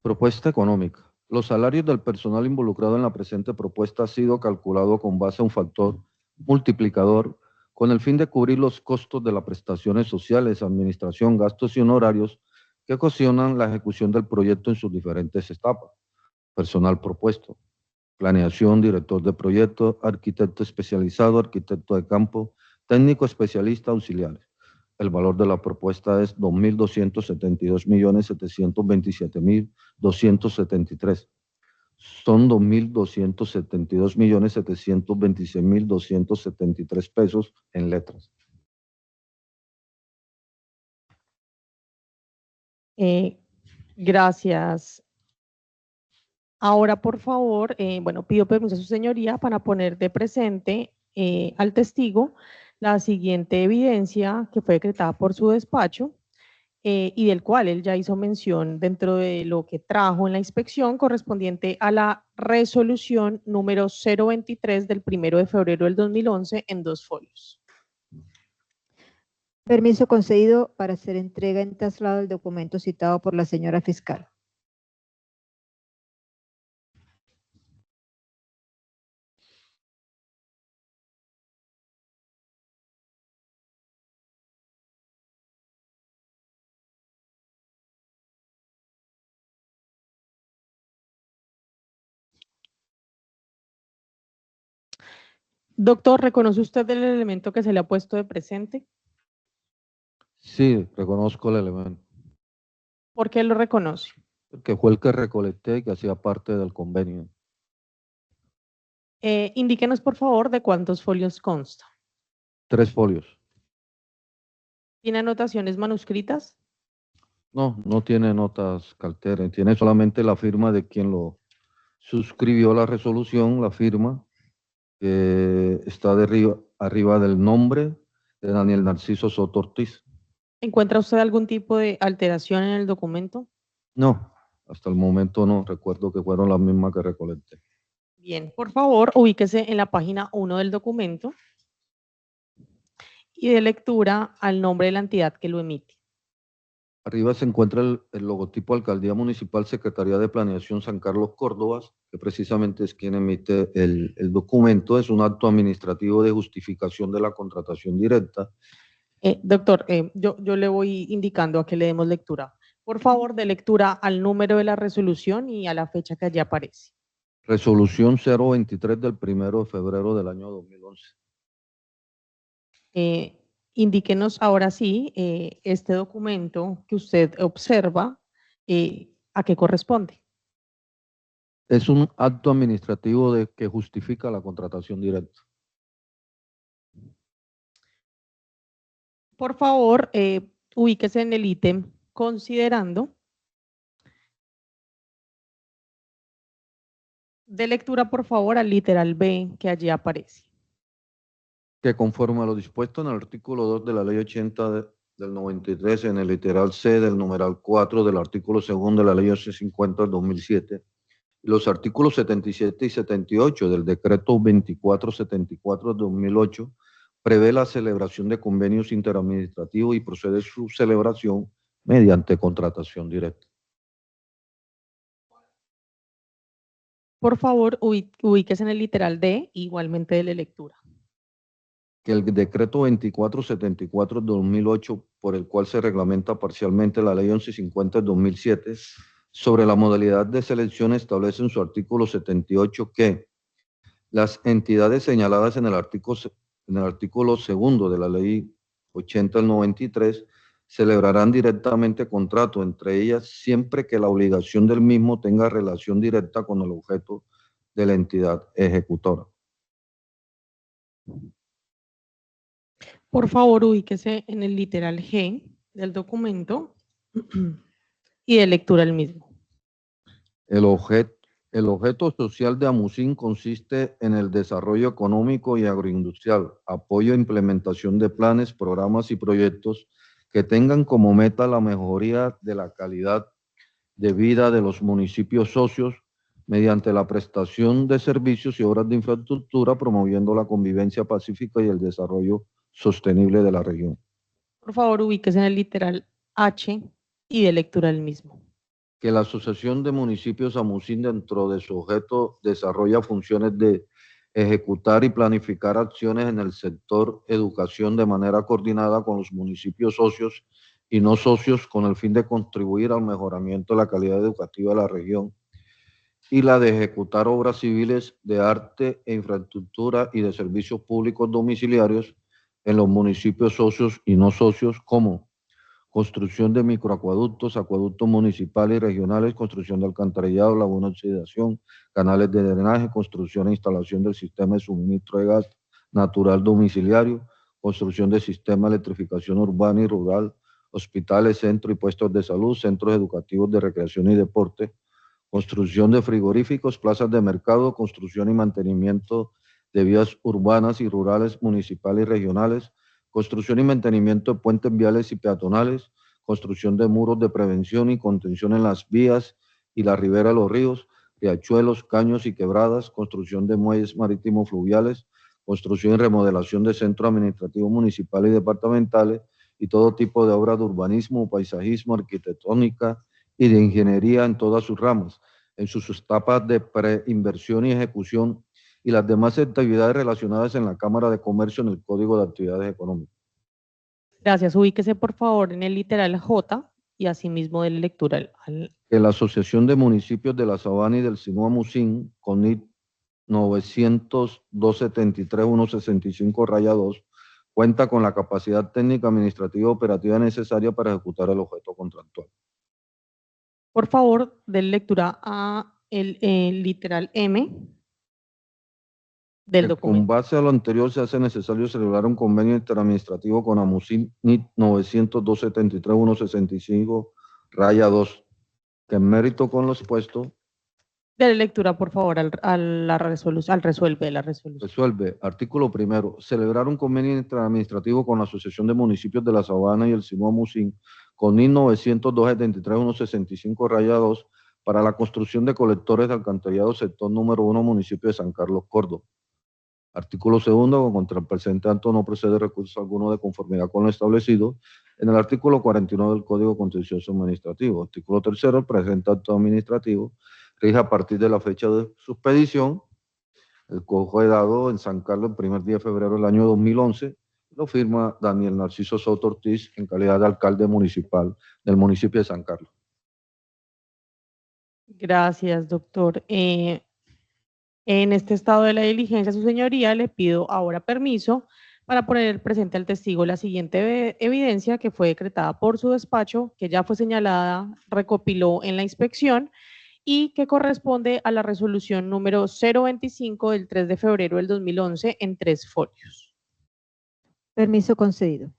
Propuesta económica. Los salarios del personal involucrado en la presente propuesta ha sido calculado con base a un factor multiplicador con el fin de cubrir los costos de las prestaciones sociales, administración, gastos y honorarios que ocasionan la ejecución del proyecto en sus diferentes etapas. Personal propuesto. Planeación, director de proyecto, arquitecto especializado, arquitecto de campo, técnico especialista, auxiliares. El valor de la propuesta es 2.272.727.273. Son 2.272.726.273 pesos en letras. Gracias. Ahora, por favor, pido permiso a su señoría para poner de presente al testigo la siguiente evidencia que fue decretada por su despacho y del cual él ya hizo mención dentro de lo que trajo en la inspección correspondiente a la resolución número 023 del 1 de febrero del 2011 en 2 folios. Permiso concedido para hacer entrega en traslado del documento citado por la señora fiscal. Doctor, ¿reconoce usted el elemento que se le ha puesto de presente? Sí, reconozco el elemento. ¿Por qué lo reconoce? Que fue el que recolecté y que hacía parte del convenio. Indíquenos, por favor, de cuántos folios consta. 3 folios. ¿Tiene anotaciones manuscritas? No, no tiene notas carteras, tiene solamente la firma de quien lo suscribió la resolución, la firma, que está arriba del nombre de Daniel Narciso Soto Ortiz. ¿Encuentra usted algún tipo de alteración en el documento? No, hasta el momento no, recuerdo que fueron las mismas que recolecté. Bien, por favor, ubíquese en la página 1 del documento y de lectura al nombre de la entidad que lo emite. Arriba se encuentra el logotipo Alcaldía Municipal, Secretaría de Planeación San Carlos Córdoba, que precisamente es quien emite el documento. Es un acto administrativo de justificación de la contratación directa. Doctor, yo le voy indicando a que le demos lectura. Por favor, de lectura al número de la resolución y a la fecha que allí aparece. Resolución 023 del 1 de febrero del año 2011. Indíquenos ahora sí este documento que usted observa, ¿a qué corresponde? Es un acto administrativo que justifica la contratación directa. Por favor, ubíquese en el ítem considerando. De lectura, por favor, al literal B que allí aparece. Que conforme a lo dispuesto en el artículo 2 de la Ley 80 del 93, en el literal C del numeral 4 del artículo 2 de la Ley 1150 del 2007, y los artículos 77 y 78 del decreto 2474 del 2008, prevé la celebración de convenios interadministrativos y procede su celebración mediante contratación directa. Por favor, ubíquese en el literal D, igualmente de la lectura. Que el decreto 2474 del 2008, por el cual se reglamenta parcialmente la Ley 1150 del 2007, sobre la modalidad de selección, establece en su artículo 78 que las entidades señaladas en el artículo 2 de la Ley 80 del 93 celebrarán directamente contrato entre ellas siempre que la obligación del mismo tenga relación directa con el objeto de la entidad ejecutora. Por favor, ubíquese en el literal G del documento y de lectura el mismo. El objeto social de AMUCIN consiste en el desarrollo económico y agroindustrial, apoyo e implementación de planes, programas y proyectos que tengan como meta la mejoría de la calidad de vida de los municipios socios mediante la prestación de servicios y obras de infraestructura, promoviendo la convivencia pacífica y el desarrollo sostenible de la región. Por favor, ubíquese en el literal H y de lectura el mismo. Que la Asociación de Municipios AMUCIN, dentro de su objeto, desarrolla funciones de ejecutar y planificar acciones en el sector educación de manera coordinada con los municipios socios y no socios, con el fin de contribuir al mejoramiento de la calidad educativa de la región, y la de ejecutar obras civiles de arte e infraestructura y de servicios públicos domiciliarios en los municipios socios y no socios, como construcción de microacueductos, acueductos municipales y regionales, construcción de alcantarillado, laguna de oxidación, canales de drenaje, construcción e instalación del sistema de suministro de gas natural domiciliario, construcción de sistema de electrificación urbana y rural, hospitales, centros y puestos de salud, centros educativos de recreación y deporte, construcción de frigoríficos, plazas de mercado, construcción y mantenimiento de vías urbanas y rurales, municipales y regionales, construcción y mantenimiento de puentes viales y peatonales, construcción de muros de prevención y contención en las vías y la ribera de los ríos, riachuelos, caños y quebradas, construcción de muelles marítimos fluviales, construcción y remodelación de centros administrativos municipales y departamentales y todo tipo de obras de urbanismo, paisajismo, arquitectónica y de ingeniería en todas sus ramas, en sus etapas de preinversión y ejecución, y las demás actividades relacionadas en la Cámara de Comercio en el Código de Actividades Económicas. Gracias. Ubíquese, por favor, en el literal J y asimismo de la lectura al... Que la Asociación de Municipios de la Sabana y del Sinú AMUCIN, con NIT 900-273-165-2, cuenta con la capacidad técnica, administrativa y operativa necesaria para ejecutar el objeto contractual. Por favor, de lectura a el literal M del documento. Con base a lo anterior, se hace necesario celebrar un convenio interadministrativo con AMUCIN NIT 900-273-165-2, que en mérito con lo expuesto, De lectura, por favor, al resuelve la resolución. resuelve. Artículo primero. Celebrar un convenio interadministrativo con la Asociación de Municipios de la Sabana y el Sinú AMUCIN con NIT 900-273-165-2 para la construcción de colectores de alcantarillado sector número 1, municipio de San Carlos, Córdoba. Artículo segundo. Contra el presente acto no procede recurso alguno de conformidad con lo establecido en el artículo 49 del Código Contencioso Administrativo. Artículo 3. El presente acto administrativo rige a partir de la fecha de su expedición. El COJ fue dado en San Carlos el primer día de febrero del año 2011. Lo firma Daniel Narciso Soto Ortiz en calidad de alcalde municipal del municipio de San Carlos. Gracias, doctor. En este estado de la diligencia, su señoría, le pido ahora permiso para poner presente al testigo la siguiente evidencia que fue decretada por su despacho, que ya fue señalada, recopiló en la inspección y que corresponde a la resolución número 025 del 3 de febrero del 2011 en 3 folios. Permiso concedido.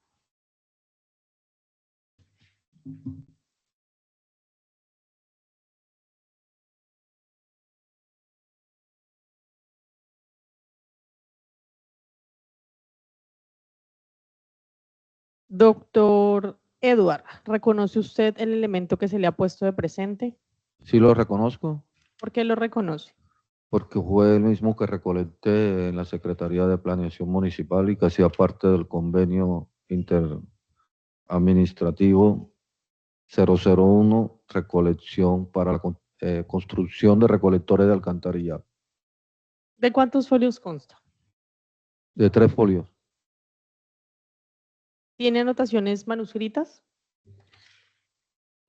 Doctor Edward, ¿reconoce usted el elemento que se le ha puesto de presente? Sí lo reconozco, ¿Por qué lo reconoce? porque fue el mismo que recolecté en la Secretaría de Planeación Municipal y que hacía parte del convenio interadministrativo 001, recolección para la construcción de recolectores de alcantarillado. ¿De cuántos folios consta? De 3 folios. ¿Tiene anotaciones manuscritas?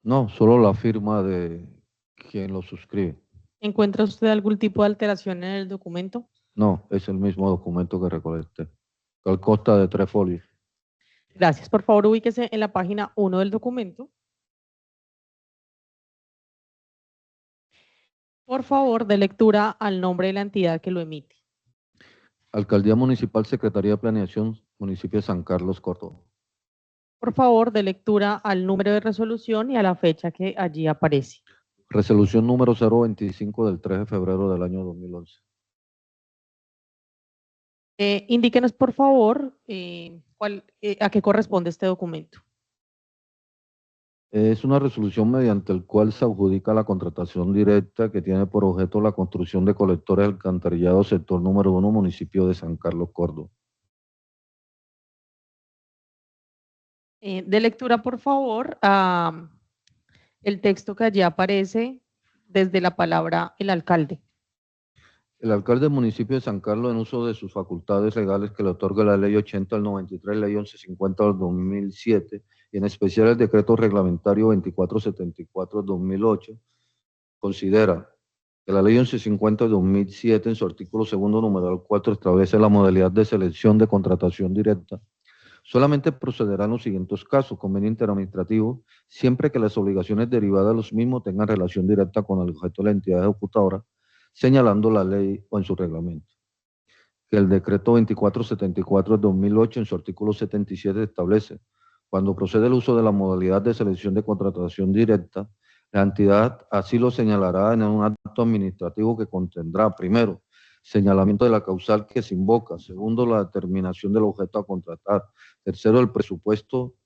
No, solo la firma de quien lo suscribe. ¿Encuentra usted algún tipo de alteración en el documento? No, es el mismo documento que recolecté. Que consta de 3 folios. Gracias. Por favor, ubíquese en la página 1 del documento. Por favor, de lectura al nombre de la entidad que lo emite. Alcaldía Municipal, Secretaría de Planeación, Municipio de San Carlos, Córdoba. Por favor, de lectura al número de resolución y a la fecha que allí aparece. Resolución número 025 del 3 de febrero del año 2011. Indíquenos, por favor, a qué corresponde este documento. Es una resolución mediante el cual se adjudica la contratación directa que tiene por objeto la construcción de colectores de alcantarillado sector número 1, municipio de San Carlos, Córdoba. De lectura, por favor, el texto que allí aparece desde la palabra el alcalde. El alcalde del municipio de San Carlos, en uso de sus facultades legales que le otorga la Ley 80 del 93, Ley 1150 del 2007, y en especial el decreto reglamentario 2474 del 2008, considera que la Ley 1150 del 2007, en su artículo segundo, numeral 4, establece la modalidad de selección de contratación directa. Solamente procederán los siguientes casos: convenio interadministrativo, siempre que las obligaciones derivadas de los mismos tengan relación directa con el objeto de la entidad ejecutadora, señalando la ley o en su reglamento. Que el decreto 2474 de 2008, en su artículo 77, establece: cuando procede el uso de la modalidad de selección de contratación directa, la entidad así lo señalará en un acto administrativo que contendrá, primero, señalamiento de la causal que se invoca; segundo, la determinación del objeto a contratar; tercero, el presupuesto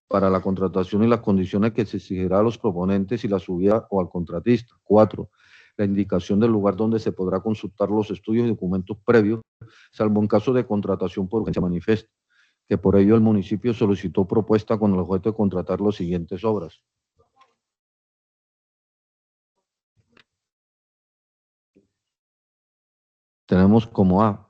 para la contratación y las condiciones que se exigirá a los proponentes y la subida o al contratista; cuatro, la indicación del lugar donde se podrá consultar los estudios y documentos previos, salvo en caso de contratación por urgencia manifiesta, que por ello el municipio solicitó propuesta con el objeto de contratar las siguientes obras. Tenemos como A: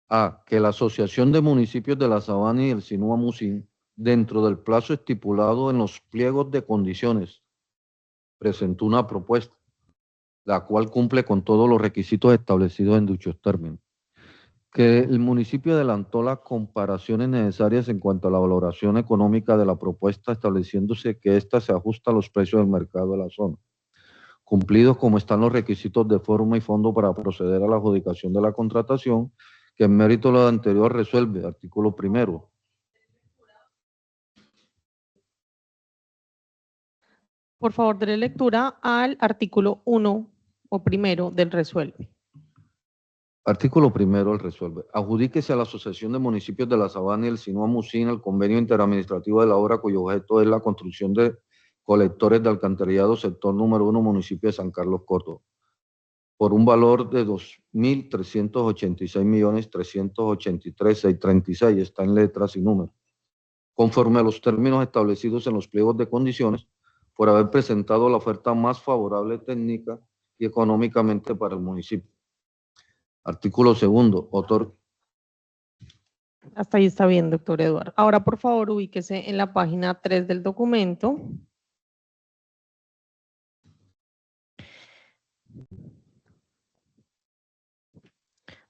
A, que la Asociación de Municipios de la Sabana y el Sinúa Musín, dentro del plazo estipulado en los pliegos de condiciones, presentó una propuesta, la cual cumple con todos los requisitos establecidos en dichos términos. Que el municipio adelantó las comparaciones necesarias en cuanto a la valoración económica de la propuesta, estableciéndose que ésta se ajusta a los precios del mercado de la zona, cumplidos como están los requisitos de forma y fondo para proceder a la adjudicación de la contratación, que en mérito de lo anterior resuelve, artículo primero. Por favor, de lectura al artículo 1 o primero del resuelve. Artículo primero, el resuelve. Adjudíquese a la Asociación de Municipios de la Sabana y el Sinúa Musín el convenio interadministrativo de la obra cuyo objeto es la construcción de colectores de alcantarillado sector número 1, municipio de San Carlos, Córdoba, por un valor de 2.386.383.636, está en letras y números, conforme a los términos establecidos en los pliegos de condiciones, por haber presentado la oferta más favorable técnica y económicamente para el municipio. Artículo segundo, Hasta ahí está bien, doctor Eduardo. Ahora, por favor, ubíquese en la página 3 del documento.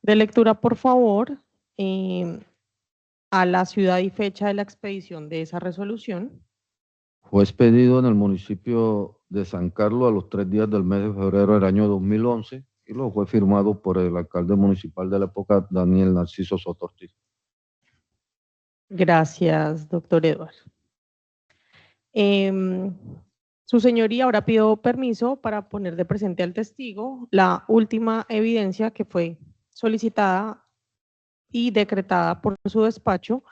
De lectura, por favor, a la ciudad y fecha de la expedición de esa resolución. fue expedido en el municipio de San Carlos a los 3 días del mes de febrero del año 2011 y lo fue firmado por el alcalde municipal de la época, Daniel Narciso Soto Ortiz. Gracias, doctor Eduardo. Su señoría, ahora pido permiso para poner de presente al testigo la última evidencia que fue solicitada y decretada por su despacho,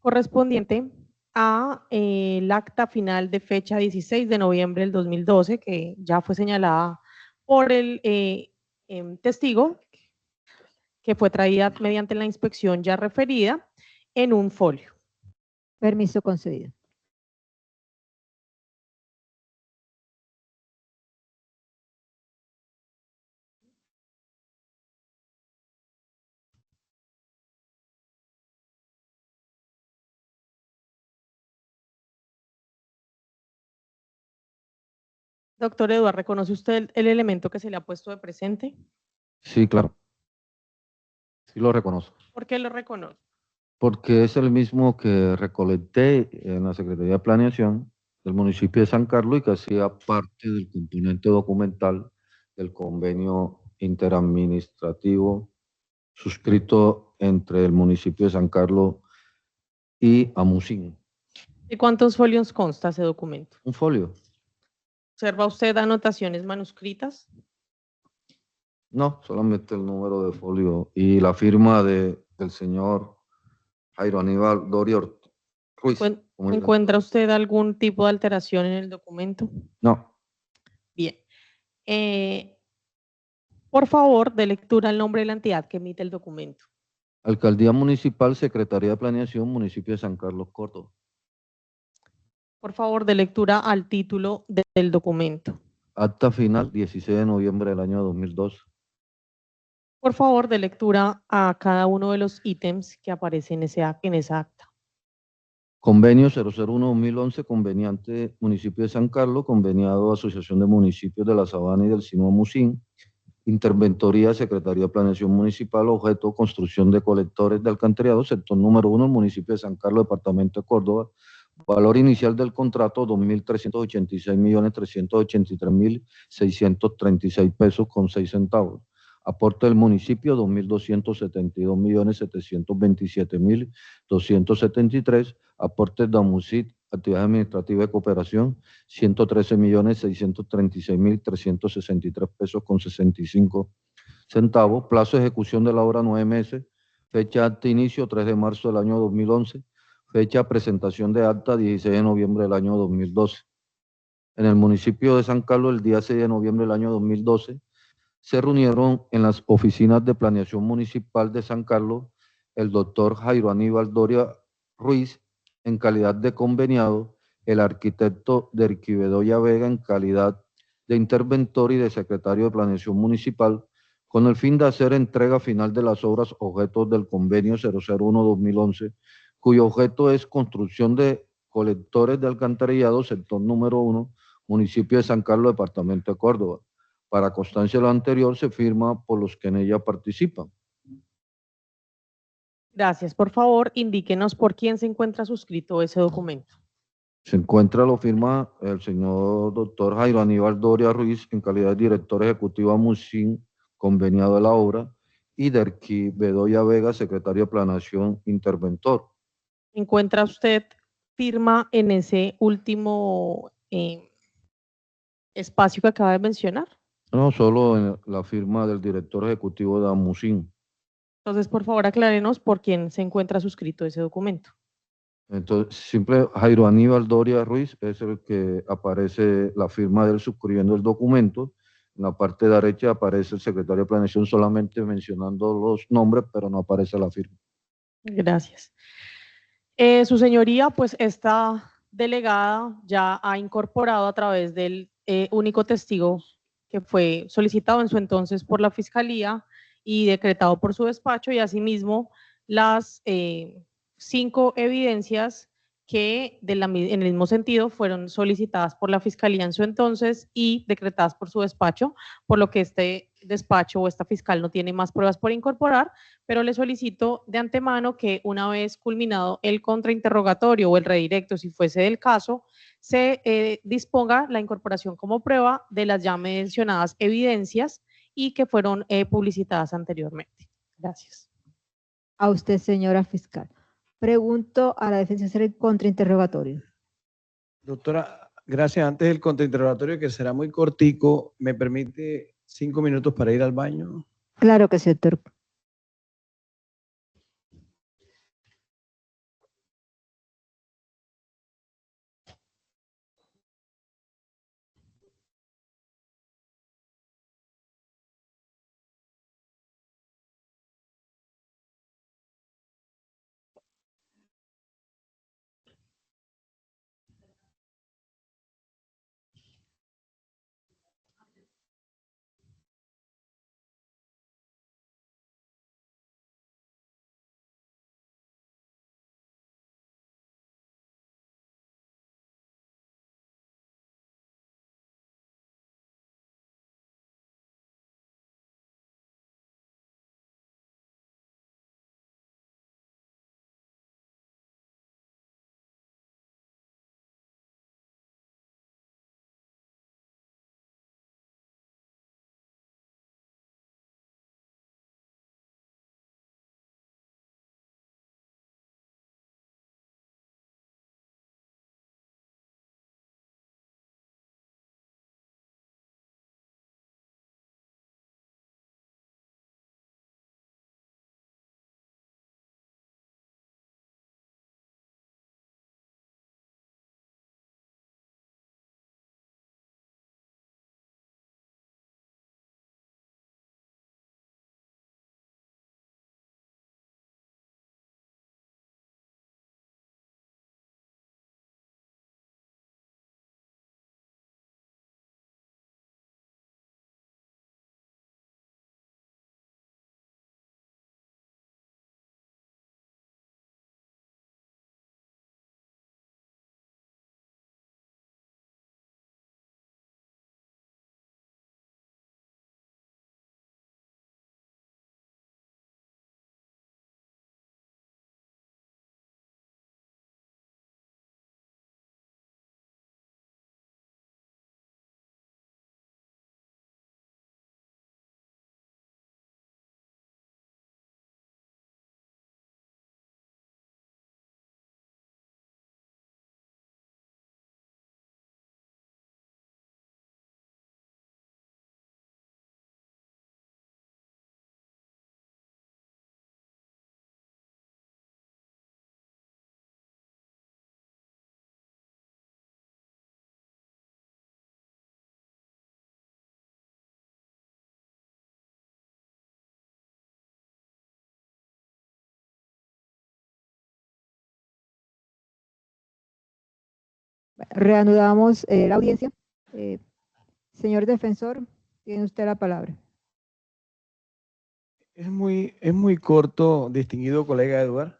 correspondiente a el acta final de fecha 16 de noviembre del 2012, que ya fue señalada por el testigo, que fue traída mediante la inspección ya referida en un folio. Permiso concedido. Doctor Eduardo, ¿reconoce usted el elemento que se le ha puesto de presente? Sí, claro. Sí lo reconozco. ¿Por qué lo reconoce? Porque es el mismo que recolecté en la Secretaría de Planeación del municipio de San Carlos y que hacía parte del componente documental del convenio interadministrativo suscrito entre el municipio de San Carlos y Amusín. ¿De cuántos folios consta ese documento? Un folio. ¿Observa usted anotaciones manuscritas? No, solamente el número de folio y la firma del señor Jairo Aníbal Doria Ruiz. ¿Encuentra usted algún tipo de alteración en el documento? No. Bien. Por favor, de lectura el nombre de la entidad que emite el documento. Alcaldía Municipal, Secretaría de Planeación, Municipio de San Carlos, Córdoba. Por favor, de lectura al título del documento. Acta final, 16 de noviembre del año 2002. Por favor, de lectura a cada uno de los ítems que aparecen en esa acta. Convenio 001-2011, conveniante Municipio de San Carlos, conveniado Asociación de Municipios de la Sabana y del Sinúa Musín, Interventoría, Secretaría de Planeación Municipal, objeto, construcción de colectores de alcantarillado, sector número 1, municipio de San Carlos, departamento de Córdoba. Valor inicial del contrato, 2.386.383.636 pesos con 6 centavos. Aporte del municipio, 2.272.727.273. Aportes de AMUSIT, actividad administrativa de cooperación, 113.636.363 pesos con 65 centavos. Plazo de ejecución de la obra, 9 meses. Fecha de inicio, 3 de marzo del año 2011. Fecha de presentación de acta, 16 de noviembre del año 2012. En el municipio de San Carlos, el día 6 de noviembre del año 2012, se reunieron en las oficinas de planeación municipal de San Carlos el doctor Jairo Aníbal Doria Ruiz en calidad de conveniado, el arquitecto Derqui Bedoya Vega en calidad de interventor y de secretario de planeación municipal, con el fin de hacer entrega final de las obras objetos del convenio 001-2011, cuyo objeto es construcción de colectores de alcantarillado, sector número 1, municipio de San Carlos, departamento de Córdoba. Para constancia de lo anterior, se firma por los que en ella participan. Gracias. Por favor, indíquenos por quién se encuentra suscrito ese documento. Se encuentra, lo firma el señor doctor Jairo Aníbal Doria Ruiz en calidad de director ejecutivo Amusín, conveniado de la obra, y Derqui Bedoya Vega, secretario de Planeación, interventor. ¿Encuentra usted firma en ese último espacio que acaba de mencionar? No, solo en la firma del director ejecutivo de Amusín. Entonces, por favor, aclárenos por quién se encuentra suscrito ese documento. Entonces, simple Jairo Aníbal Doria Ruiz es el que aparece la firma de él suscribiendo el documento. En la parte derecha aparece el secretario de Planeación solamente mencionando los nombres, pero no aparece la firma. Gracias. Su señoría, pues esta delegada ya ha incorporado a través del único testigo que fue solicitado en su entonces por la Fiscalía y decretado por su despacho, y asimismo las 5 evidencias que en el mismo sentido fueron solicitadas por la Fiscalía en su entonces y decretadas por su despacho, por lo que este despacho o esta fiscal no tiene más pruebas por incorporar, pero le solicito de antemano que una vez culminado el contrainterrogatorio o el redirecto, si fuese del caso, se disponga la incorporación como prueba de las ya mencionadas evidencias y que fueron publicitadas anteriormente. Gracias. A usted, señora fiscal. Pregunto a la defensa hacer el contrainterrogatorio. Doctora, gracias. Antes del contrainterrogatorio, que será muy cortico, ¿me permite 5 minutos para ir al baño? Claro que sí, doctor. Reanudamos la audiencia. Señor defensor, tiene usted la palabra. Es muy corto, distinguido colega Eduardo.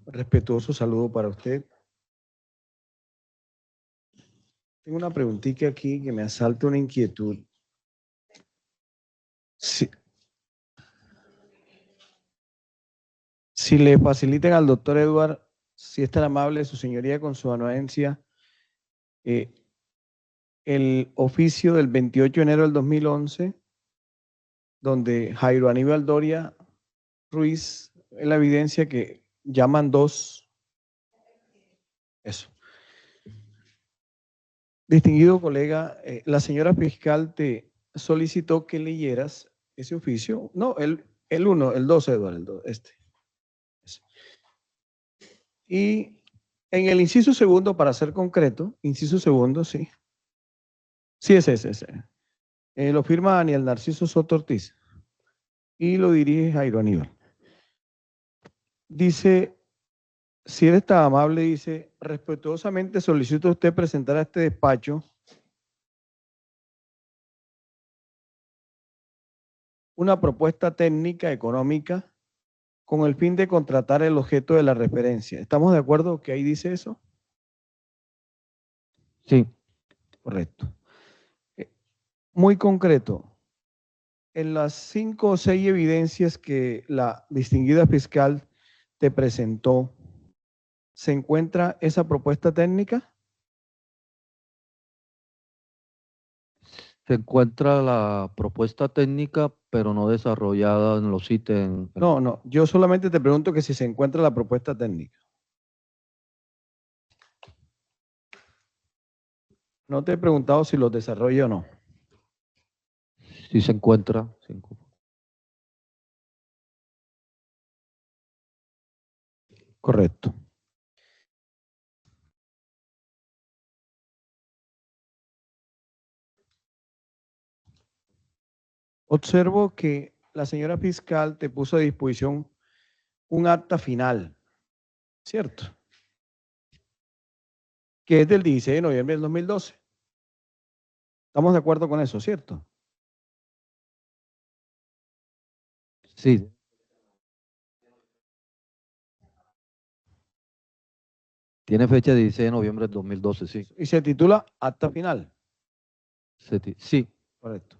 Respetuoso saludo para usted. Tengo una preguntita aquí que me asalta una inquietud. Si le faciliten al doctor Eduardo, si es tan amable, su señoría, con su anuencia, el oficio del 28 de enero del 2011, donde Jairo Aníbal Doria Ruiz, es la evidencia que llaman 2. Eso. Distinguido colega, la señora fiscal te solicitó que leyeras ese oficio. No, él El 1, el 2, Eduardo, el 2, este. Y en el inciso segundo, para ser concreto, inciso segundo, sí. Sí, es ese. Lo firma Daniel Narciso Soto Ortiz y lo dirige Jairo Aníbal. Dice, si eres tan amable, dice, respetuosamente solicito a usted presentar a este despacho una propuesta técnica económica con el fin de contratar el objeto de la referencia. ¿Estamos de acuerdo que ahí dice eso? Sí, Correcto. Muy concreto. En las 5 o 6 evidencias que la distinguida fiscal te presentó, ¿se encuentra esa propuesta técnica? se encuentra la propuesta técnica, pero no desarrollada en los ítems. No, yo solamente te pregunto que si se encuentra la propuesta técnica. No te he preguntado si los desarrolla o no. Sí se encuentra. Correcto. Observo que la señora fiscal te puso a disposición un acta final, ¿cierto? Que es del 16 de noviembre del 2012. ¿Estamos de acuerdo con eso, cierto? Sí. Tiene fecha de 16 de noviembre del 2012, sí. Y se titula acta final. Sí. Correcto.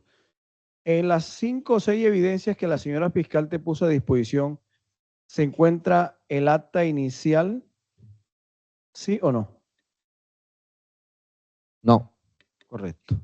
En las 5 o 6 evidencias que la señora fiscal te puso a disposición, ¿se encuentra el acta inicial? ¿Sí o no? No. Correcto.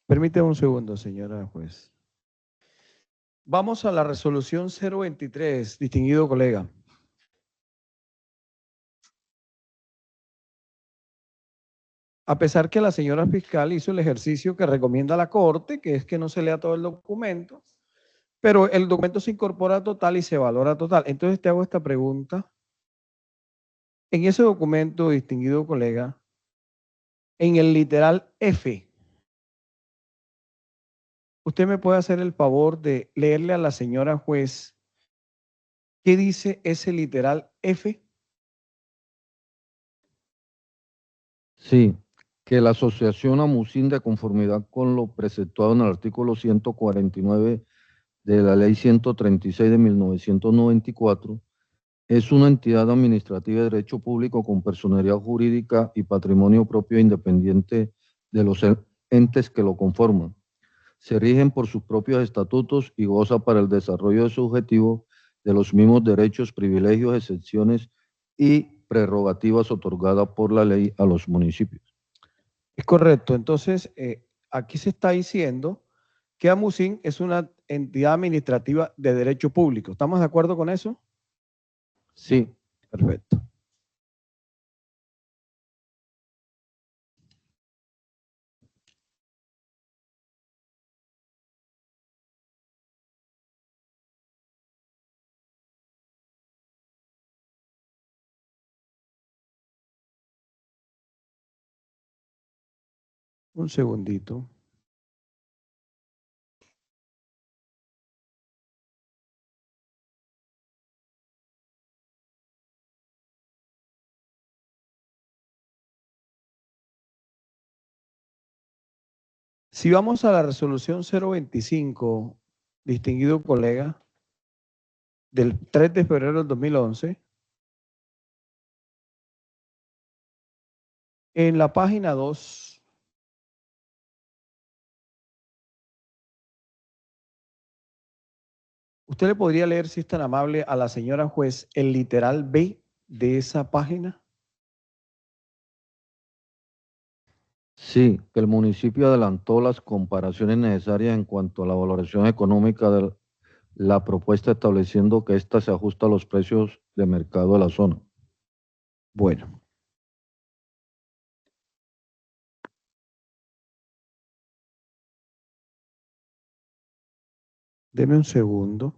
Permítame un segundo, señora juez. Vamos a la resolución 023, distinguido colega. A pesar que la señora fiscal hizo el ejercicio que recomienda la Corte, que es que no se lea todo el documento, pero el documento se incorpora total y se valora total. Entonces te hago esta pregunta. En ese documento, distinguido colega, en el literal F, ¿usted me puede hacer el favor de leerle a la señora juez qué dice ese literal F? Sí, que la asociación AMUSIN, de conformidad con lo preceptuado en el artículo 149 de la Ley 136 de 1994, es una entidad administrativa de derecho público con personería jurídica y patrimonio propio e independiente de los entes que lo conforman. Se rigen por sus propios estatutos y goza para el desarrollo de su objetivo de los mismos derechos, privilegios, excepciones y prerrogativas otorgadas por la ley a los municipios. Es correcto. Entonces, aquí se está diciendo que AMUSIN es una entidad administrativa de derecho público. ¿Estamos de acuerdo con eso? Sí. Perfecto. Un segundito. Si vamos a la resolución 025, distinguido colega, del 3 de febrero del 2011, en la página 2, ¿usted le podría leer, si es tan amable, a la señora juez el literal B de esa página? Sí, que el municipio adelantó las comparaciones necesarias en cuanto a la valoración económica de la propuesta, estableciendo que ésta se ajusta a los precios de mercado de la zona. Bueno. Deme un segundo.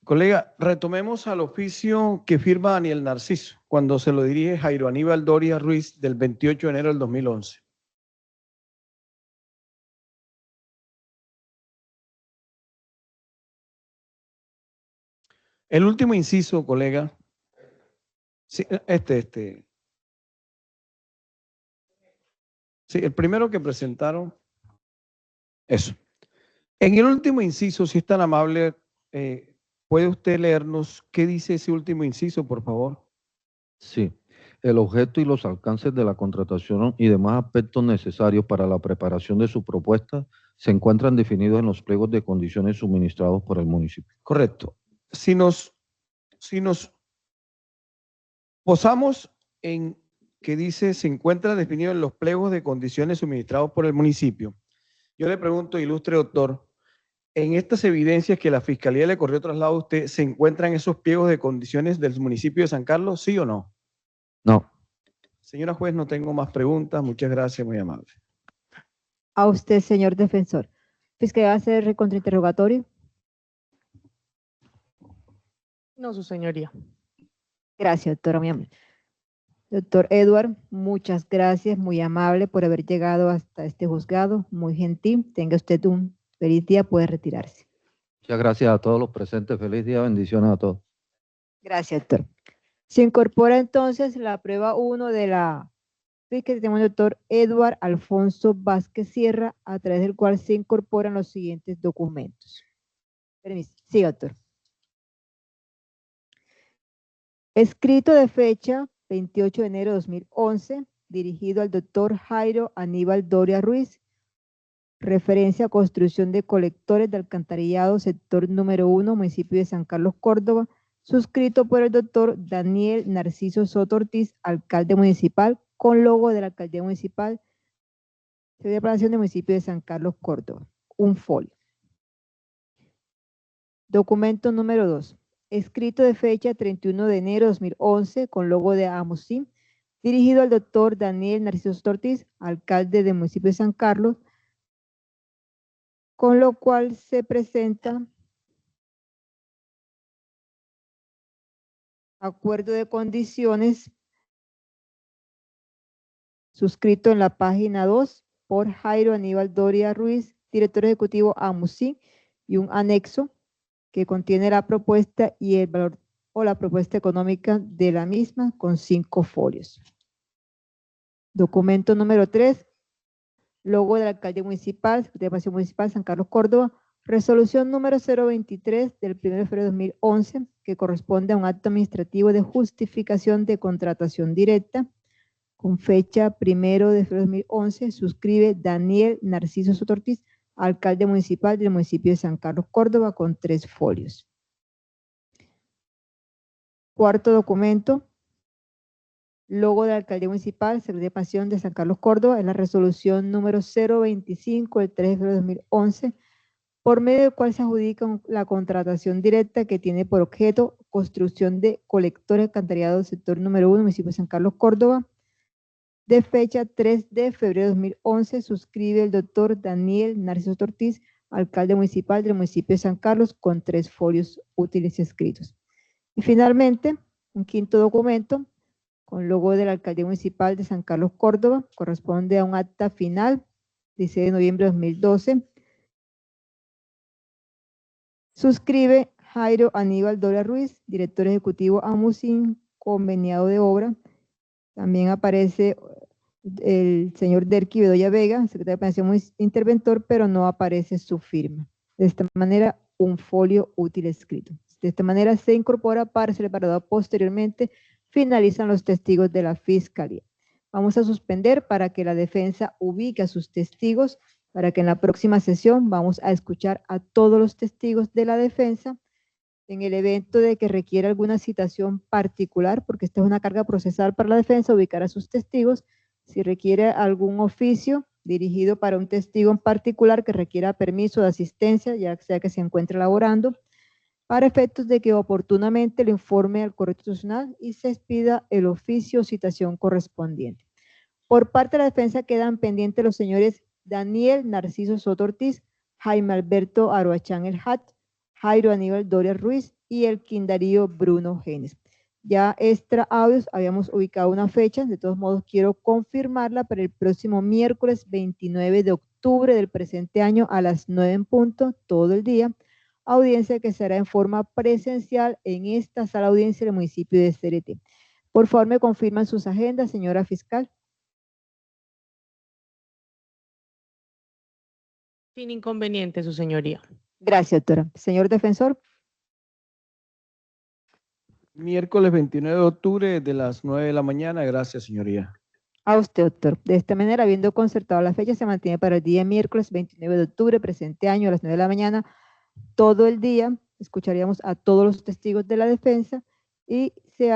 Colega, retomemos al oficio que firma Daniel Narciso cuando se lo dirige Jairo Aníbal Doria Ruiz del 28 de enero del 2011. El último inciso, colega. Sí, Sí, el primero que presentaron. Eso. En el último inciso, si es tan amable, ¿puede usted leernos qué dice ese último inciso, por favor? Sí, el objeto y los alcances de la contratación y demás aspectos necesarios para la preparación de su propuesta se encuentran definidos en los pliegos de condiciones suministrados por el municipio. Correcto. Si nos posamos en que dice se encuentra definido en los pliegos de condiciones suministrados por el municipio, yo le pregunto, ilustre doctor, en estas evidencias que la Fiscalía le corrió traslado a usted, ¿se encuentran esos pliegos de condiciones del municipio de San Carlos, sí o no? No. Señora juez, no tengo más preguntas. Muchas gracias, muy amable. A usted, señor defensor. Fiscalía va a hacer el contrainterrogatorio. No, su señoría. Gracias, doctora, muy amable. Doctor Edward, muchas gracias, muy amable por haber llegado hasta este juzgado, muy gentil. Tenga usted un feliz día, puede retirarse. Muchas gracias a todos los presentes. Feliz día, bendiciones a todos. Gracias, doctor. Se incorpora entonces la prueba 1 de la que tenemos el doctor Edward Alfonso Vázquez Sierra, a través del cual se incorporan los siguientes documentos. Permiso. Sí, doctor. Escrito de fecha 28 de enero de 2011, dirigido al doctor Jairo Aníbal Doria Ruiz, referencia a construcción de colectores de alcantarillado, sector número 1, municipio de San Carlos, Córdoba, suscrito por el doctor Daniel Narciso Soto Ortiz, alcalde municipal, con logo de la alcaldía municipal, de Planación del municipio de San Carlos, Córdoba. Un folio. Documento número 2. Escrito de fecha 31 de enero de 2011, con logo de AMUSIM, dirigido al doctor Daniel Narciso Soto Ortiz, alcalde del municipio de San Carlos, con lo cual se presenta acuerdo de condiciones suscrito en la página 2 por Jairo Aníbal Doria Ruiz, director ejecutivo AMUSIM, y un anexo que contiene la propuesta y el valor o la propuesta económica de la misma con 5 folios. Documento número 3, logo de la alcaldía municipal, Secretaría de Pasión Municipal, San Carlos, Córdoba, resolución número 023 del 1 de febrero de 2011, que corresponde a un acto administrativo de justificación de contratación directa, con fecha 1 de febrero de 2011, suscribe Daniel Narciso Soto Ortiz, alcalde municipal del municipio de San Carlos, Córdoba, con 3 folios. Cuarto documento, logo de la alcaldía municipal, Secretaría de Pasión de San Carlos, Córdoba, es la resolución número 025 del 3 de febrero de 2011, por medio del cual se adjudica la contratación directa que tiene por objeto construcción de colectores alcantarillados del sector número 1, municipio de San Carlos, Córdoba, de fecha 3 de febrero de 2011, suscribe el doctor Daniel Narciso Ortiz, alcalde municipal del municipio de San Carlos, con 3 folios útiles escritos. Y finalmente, un quinto documento, con logo de la alcaldía municipal de San Carlos, Córdoba, corresponde a un acta final, 16 de noviembre de 2012. Suscribe Jairo Aníbal Doria Ruiz, director ejecutivo AMUSIM, conveniado de obra. También aparece el señor Derqui Bedoya Vega, secretario de Planación Interventor, pero no aparece su firma. De esta manera, un folio útil escrito. De esta manera se incorpora para ser preparado posteriormente. Finalizan los testigos de la Fiscalía. Vamos a suspender para que la defensa ubique a sus testigos, para que en la próxima sesión vamos a escuchar a todos los testigos de la defensa. En el evento de que requiera alguna citación particular, porque esta es una carga procesal para la defensa, ubicar a sus testigos. Si requiere algún oficio dirigido para un testigo en particular que requiera permiso de asistencia, ya sea que se encuentre laborando, para efectos de que oportunamente le informe al Correo Institucional y se expida el oficio o citación correspondiente. Por parte de la defensa quedan pendientes los señores Daniel Narciso Soto Ortiz, Jaime Alberto Aroachán El Hat, Jairo Aníbal Doria Ruiz y el Quindarío Bruno Genes. Ya extra audios, habíamos ubicado una fecha, de todos modos quiero confirmarla para el próximo miércoles 29 de octubre del presente año a las 9 en punto, todo el día. Audiencia que será en forma presencial en esta sala de audiencia del municipio de CRT. Por favor, me confirman sus agendas, señora fiscal. Sin inconveniente, su señoría. Gracias, doctora. Señor defensor. Miércoles 29 de octubre de las 9 de la mañana. Gracias, señoría. A usted, doctor. De esta manera, habiendo concertado la fecha, se mantiene para el día miércoles 29 de octubre, presente año, a las 9 de la mañana, todo el día. Escucharíamos a todos los testigos de la defensa y se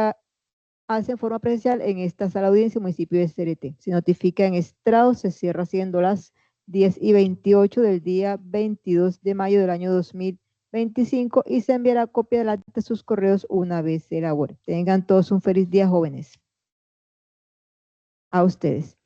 hace en forma presencial en esta sala de audiencia municipio de CRT. Se notifica en estrado, se cierra siendo las 10:28 del día 22 de mayo del año 2025 y se enviará copia del acta a sus correos una vez se elabore. Tengan todos un feliz día, jóvenes. A ustedes.